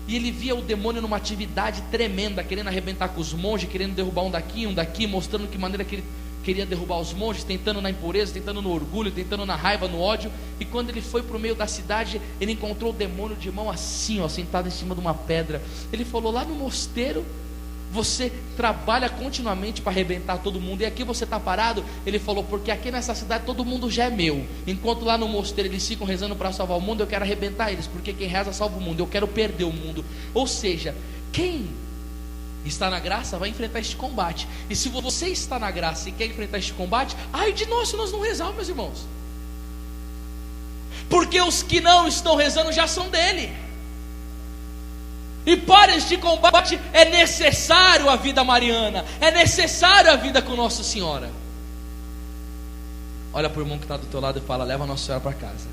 S1: e ele via o demônio numa atividade tremenda, querendo arrebentar com os monges, querendo derrubar um daqui, mostrando que maneira que ele queria derrubar os monges, tentando na impureza, tentando no orgulho, tentando na raiva, no ódio. E quando ele foi para o meio da cidade, ele encontrou o demônio de mão assim, ó, sentado em cima de uma pedra. Ele falou: lá no mosteiro você trabalha continuamente para arrebentar todo mundo, e aqui você está parado? Ele falou: porque aqui nessa cidade todo mundo já é meu, enquanto lá no mosteiro eles ficam rezando para salvar o mundo, eu quero arrebentar eles, porque quem reza salva o mundo, eu quero perder o mundo. Ou seja, quem está na graça vai enfrentar este combate. E se você está na graça e quer enfrentar este combate, ai de nós se nós não rezarmos, meus irmãos, porque os que não estão rezando já são dele. E para este combate é necessário a vida mariana, é necessário a vida com Nossa Senhora. Olha para o irmão que está do teu lado e fala: leva Nossa Senhora para casa.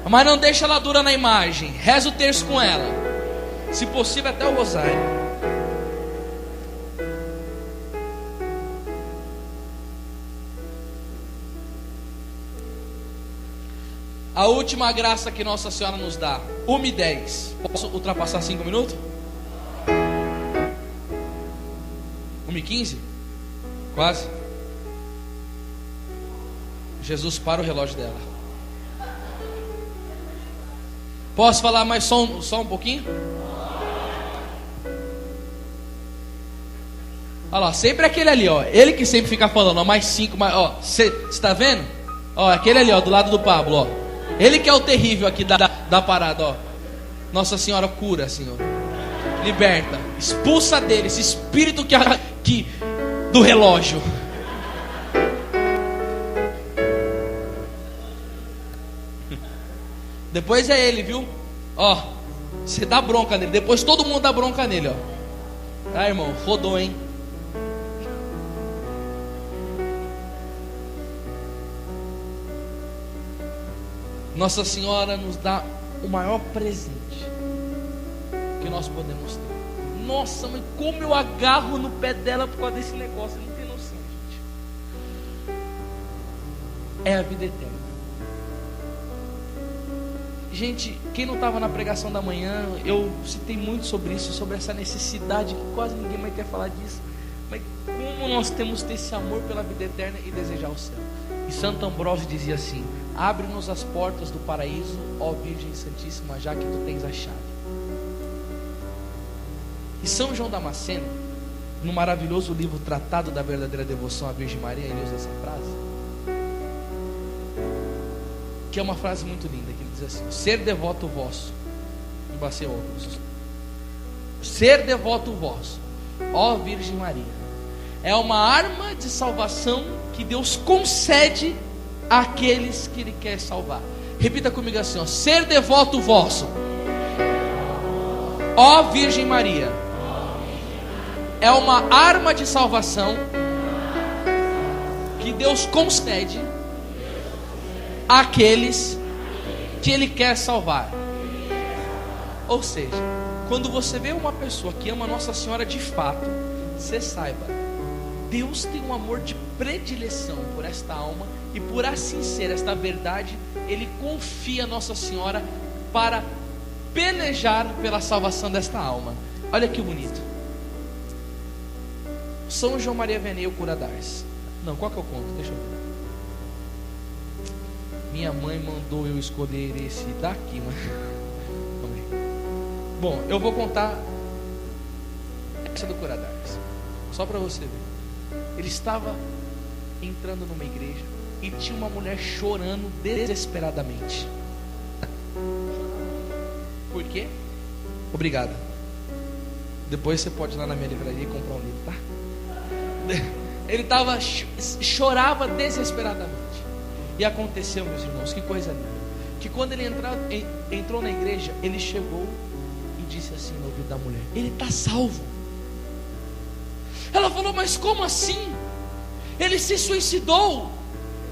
S1: Mas não deixa ela dura na imagem, reza o terço com ela, se possível até o rosário. A última graça que Nossa Senhora nos dá, 1h10. Posso ultrapassar 5 minutos? 1h15? Quase. Jesus para o relógio dela. Posso falar mais só um pouquinho? Olha lá, sempre aquele ali, ó. Ele que sempre fica falando, ó, mais 5, mais, ó. Você está vendo? Ó, aquele ali, ó, do lado do Pablo, ó. Ele que é o terrível aqui da parada, ó. Nossa Senhora cura, Senhor. Liberta. Expulsa dele esse espírito que do relógio. Depois é ele, viu? Ó, você dá bronca nele. Depois todo mundo dá bronca nele, ó. Tá, irmão? Rodou, hein? Nossa Senhora nos dá o maior presente que nós podemos ter. Nossa, mas como eu agarro no pé dela por causa desse negócio, não tem noção, gente. É a vida eterna. Gente, quem não estava na pregação da manhã, eu citei muito sobre isso, sobre essa necessidade que quase ninguém mais quer falar disso. Mas como nós temos que ter esse amor pela vida eterna e desejar o céu. E Santo Ambrósio dizia assim: abre-nos as portas do paraíso, ó Virgem Santíssima, já que tu tens a chave. E São João Damasceno, no maravilhoso livro Tratado da Verdadeira Devoção à Virgem Maria, ele usa essa frase, que é uma frase muito linda, que ele diz assim: ser devoto vosso, embacei óculos, ser devoto vosso, ó Virgem Maria, é uma arma de salvação que Deus concede àqueles que Ele quer salvar. Repita comigo assim, ó: ser devoto vosso, ó Virgem Maria, é uma arma de salvação que Deus concede àqueles que Ele quer salvar. Ou seja, quando você vê uma pessoa que ama Nossa Senhora de fato, você saiba, Deus tem um amor de predileção por esta alma, e por assim ser esta verdade, Ele confia a Nossa Senhora para pelejar pela salvação desta alma. Olha que bonito. São João Maria Vianney, o cura d'Ars. Não, qual que eu conto? Deixa eu ver. Minha mãe mandou eu escolher esse daqui, mas... Bom, eu vou contar essa do cura d'Ars, só para você ver. Ele estava entrando numa igreja e tinha uma mulher chorando desesperadamente. Por quê? Obrigado. Depois você pode ir lá na minha livraria e comprar um livro, tá? Ele chorava desesperadamente. E aconteceu, meus irmãos, que coisa linda, que quando ele entrou na igreja, ele chegou e disse assim no ouvido da mulher: ele está salvo. Ela falou: mas como assim? Ele se suicidou.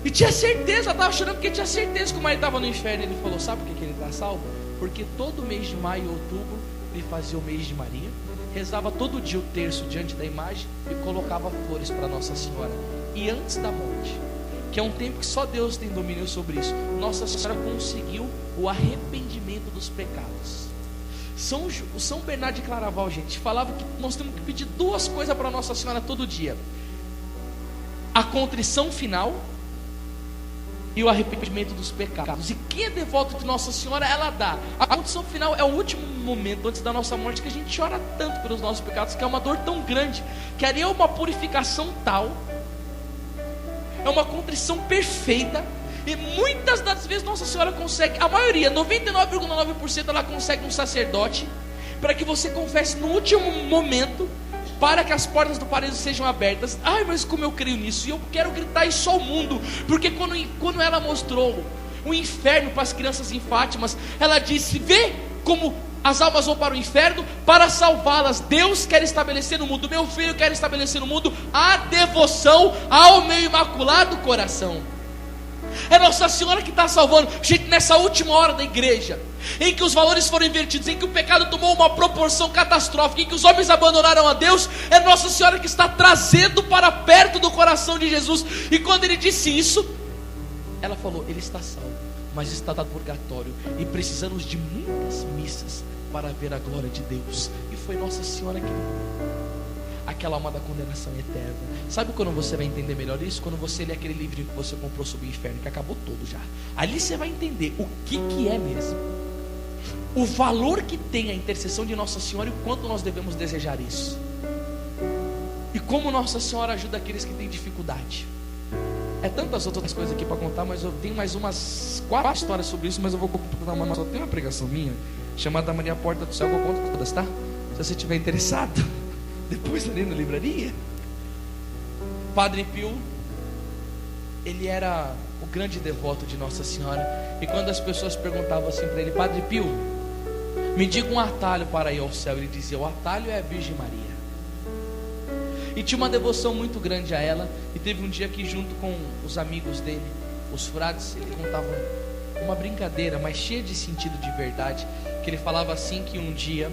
S1: E tinha certeza, estava chorando porque tinha certeza que o marido estava no inferno. Ele falou: sabe por que ele está salvo? Porque todo mês de maio e outubro ele fazia o mês de Maria, rezava todo dia o terço diante da imagem e colocava flores para Nossa Senhora. E antes da morte, que é um tempo que só Deus tem domínio sobre isso, Nossa Senhora conseguiu o arrependimento dos pecados. São Bernardo de Claraval, gente, falava que nós temos que pedir duas coisas para Nossa Senhora todo dia: a contrição final e o arrependimento dos pecados. E quem é devoto de Nossa Senhora, ela dá. A contrição final é o último momento antes da nossa morte, que a gente chora tanto pelos nossos pecados, que é uma dor tão grande, que ali é uma purificação tal, é uma contrição perfeita. E muitas das vezes Nossa Senhora consegue, a maioria, 99,9%, ela consegue um sacerdote para que você confesse no último momento, para que as portas do paraíso sejam abertas. Ai, mas como eu creio nisso, e eu quero gritar isso ao mundo, porque quando ela mostrou o inferno para as crianças em Fátima, ela disse: vê como as almas vão para o inferno para salvá-las. Deus quer estabelecer no mundo, meu filho quer estabelecer no mundo a devoção ao meu imaculado coração. É Nossa Senhora que está salvando. Gente, nessa última hora da igreja, em que os valores foram invertidos, em que o pecado tomou uma proporção catastrófica, em que os homens abandonaram a Deus, é Nossa Senhora que está trazendo para perto do coração de Jesus. E quando ele disse isso, ela falou: ele está salvo, mas está no purgatório, e precisamos de muitas missas para ver a glória de Deus. E foi Nossa Senhora que aquela alma da condenação eterna. Sabe quando você vai entender melhor isso? Quando você lê aquele livrinho que você comprou sobre o inferno, que acabou todo já. Ali você vai entender o que é mesmo, o valor que tem a intercessão de Nossa Senhora, e o quanto nós devemos desejar isso, e como Nossa Senhora ajuda aqueles que têm dificuldade. É tantas outras coisas aqui para contar, mas eu tenho mais umas 4 histórias sobre isso, mas eu vou contar uma. Só tem uma pregação minha chamada Maria Porta do Céu, que eu conto todas, tá? Se você estiver interessado, depois ali na livraria. Padre Pio, ele era o grande devoto de Nossa Senhora. E quando as pessoas perguntavam assim para ele: Padre Pio, me diga um atalho para ir ao céu, ele dizia: o atalho é a Virgem Maria. E tinha uma devoção muito grande a ela. E teve um dia que, junto com os amigos dele, os frades, ele contava uma brincadeira, mas cheia de sentido de verdade, que ele falava assim, que um dia,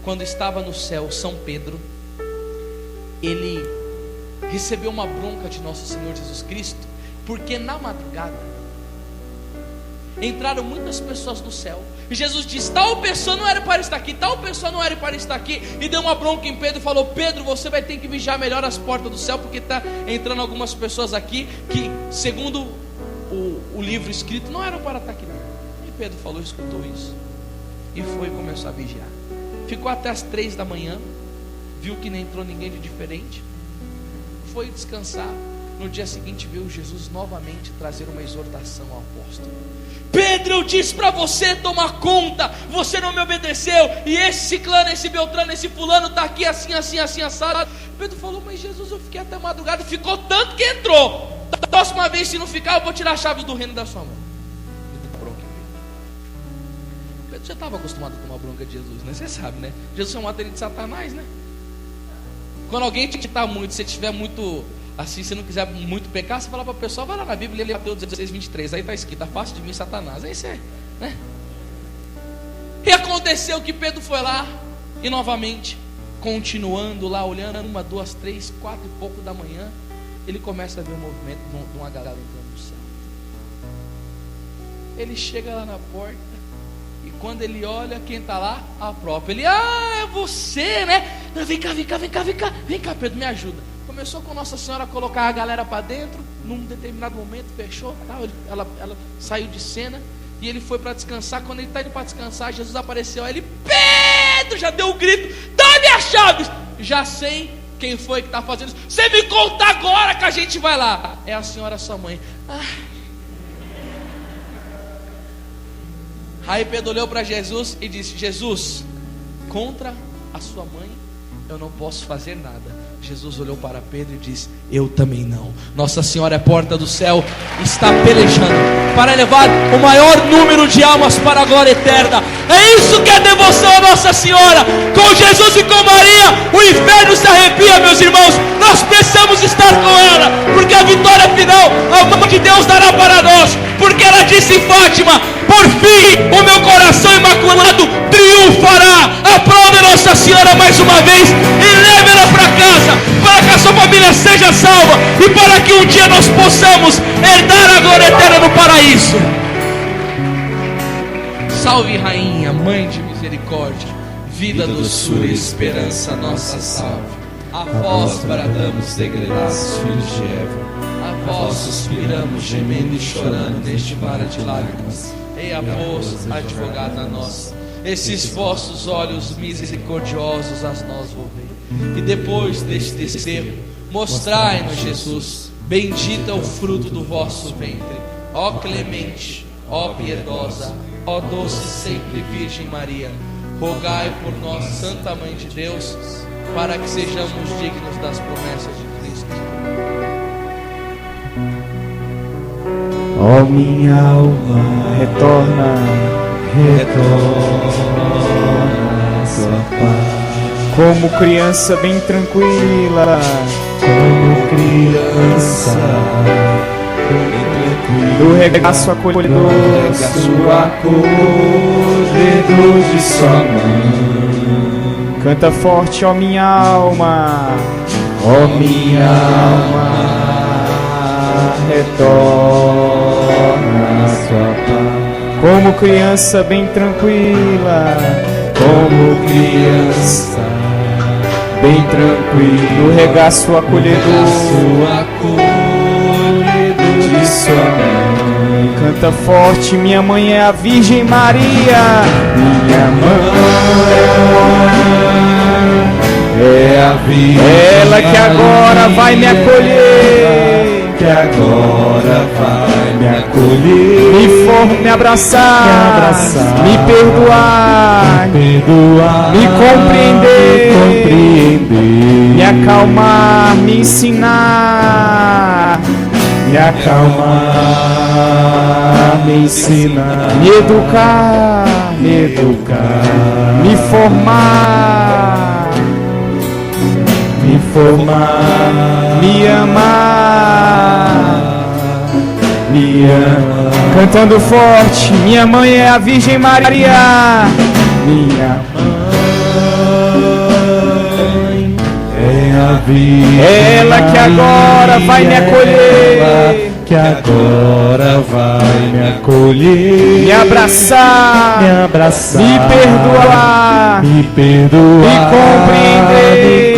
S1: quando estava no céu São Pedro, ele recebeu uma bronca de nosso Senhor Jesus Cristo, porque na madrugada entraram muitas pessoas no céu, e Jesus disse: tal pessoa não era para estar aqui, tal pessoa não era para estar aqui, e deu uma bronca em Pedro e falou: Pedro, você vai ter que vigiar melhor as portas do céu, porque está entrando algumas pessoas aqui que, segundo o livro escrito, não eram para estar aqui não. E Pedro falou, escutou isso, e foi e começou a vigiar. Ficou até as 3 da manhã, viu que nem entrou ninguém de diferente, foi descansar. No dia seguinte veio Jesus novamente trazer uma exortação ao apóstolo: Pedro, eu disse para você tomar conta, você não me obedeceu, e esse ciclano, esse beltrano, esse fulano está aqui assim, assim, assim, assado. Pedro falou: mas Jesus, eu fiquei até madrugada. Ficou tanto que entrou. Da próxima vez, se não ficar, eu vou tirar a chave do reino da sua mão. Pedro já estava acostumado a tomar bronca de Jesus, né? Você sabe, né? Jesus chamou ele de Satanás, né? Quando alguém te irritar muito, se tiver muito assim, se não quiser muito pecar, você fala para a pessoa: vai lá na Bíblia, lê Mateus 16, 23, aí está escrito: afasta de mim, Satanás. Aí você, né? E aconteceu que Pedro foi lá, e novamente, continuando lá, olhando, 1, 2, 3, 4 e pouco da manhã, ele começa a ver o movimento de uma galera entrando no céu. Ele chega lá na porta, e quando ele olha, quem está lá? A própria. Ele: ah, é você, né? Vem cá, vem cá, vem cá, vem cá, vem cá, Pedro, me ajuda. Começou com Nossa Senhora a colocar a galera para dentro. Num determinado momento fechou, tá? ela saiu de cena, e ele foi para descansar. Quando ele está indo para descansar, Jesus apareceu. Aí ele: Pedro, já deu um grito: dá-me as chaves. Já sei quem foi que está fazendo isso. Você me conta agora que a gente vai lá. É a senhora, sua mãe. Aí Pedro olhou para Jesus e disse: Jesus, contra a sua mãe eu não posso fazer nada. Jesus olhou para Pedro e disse: eu também não. Nossa Senhora é porta do céu, está pelejando para levar o maior número de almas para a glória eterna. É isso que é devoção a Nossa Senhora. Com Jesus e com Maria, o inferno se arrepia, meus irmãos. Nós precisamos estar com ela, porque a vitória final a mão de Deus dará para nós. Porque ela disse em Fátima: por fim o meu coração imaculado triunfará. Aplauda Nossa Senhora mais uma vez e leve ela para casa, para que a sua família seja salva, e para que um dia nós possamos herdar a glória eterna no paraíso. Salve, Rainha, Mãe de misericórdia, vida, doçura e esperança, nossa salve. A vós bradamos, degredados filhos de Eva, a vós suspiramos, gemendo e chorando neste vale de lágrimas. Ei, a vós, advogada nossa, esses vossos olhos misericordiosos a nós volvei. E depois deste desterro, mostrai-nos Jesus, bendito é o fruto do vosso ventre. Ó clemente, ó piedosa, ó doce sempre Virgem Maria, rogai por nós, Santa Mãe de Deus, para que sejamos dignos das promessas de Cristo.
S2: Ó minha alma, retorna a sua paz. Como criança bem tranquila, como criança bem tranquila, do regaço acolhedor de sua mão. Canta forte, ó minha alma, ó minha alma, retorna a sua paz. Como criança bem tranquila, como criança bem tranquilo, regaço acolhedor de sua mãe. Canta forte, minha mãe é a Virgem Maria, minha mãe é a Virgem, ela que agora vai me acolher, que agora vai me acolher, me abraçar, me perdoar, me compreender, me acalmar, me ensinar, me ensinar, me educar, me formar, me amar, cantando forte, minha mãe é a Virgem Maria, minha mãe é a Virgem, ela que agora vai me acolher, me abraçar, me perdoar, me compreender,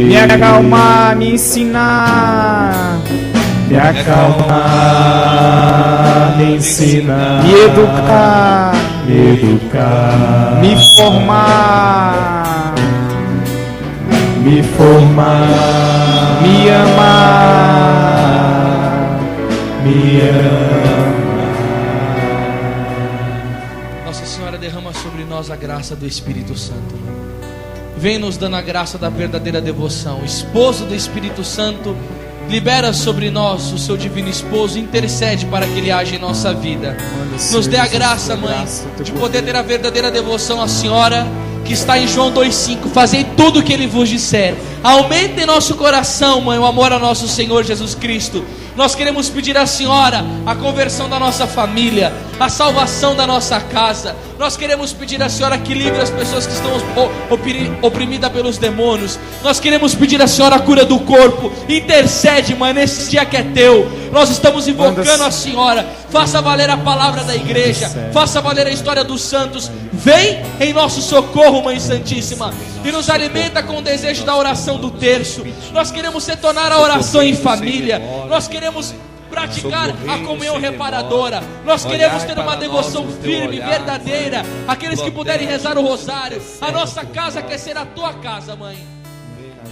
S2: me acalmar, me ensinar, me educar, me formar, me amar,
S1: Nossa Senhora, derrama sobre nós a graça do Espírito Santo. Vem nos dando a graça da verdadeira devoção. Esposo do Espírito Santo, libera sobre nós o seu divino esposo, intercede para que ele age em nossa vida. Nos dê a graça, mãe, de poder ter a verdadeira devoção à Senhora, que está em João 2,5. Fazei tudo o que ele vos disser. Aumente em nosso coração, mãe, o amor a nosso Senhor Jesus Cristo. Nós queremos pedir à Senhora a conversão da nossa família, a salvação da nossa casa. Nós queremos pedir à Senhora que livre as pessoas que estão oprimidas pelos demônios. Nós queremos pedir à Senhora a cura do corpo. Intercede, mãe, nesse dia que é teu. Nós estamos invocando a Senhora. Faça valer a palavra da igreja, faça valer a história dos santos. Vem em nosso socorro, Mãe Santíssima, e nos alimenta com o desejo da oração do terço. Nós queremos retornar a oração em família. Nós queremos praticar a comunhão reparadora. Nós queremos ter uma devoção firme, verdadeira. Aqueles que puderem rezar o rosário. A nossa casa quer ser a tua casa, mãe.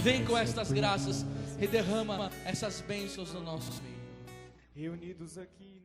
S1: Vem com estas graças e derrama essas bênçãos no nosso meio.
S2: Reunidos aqui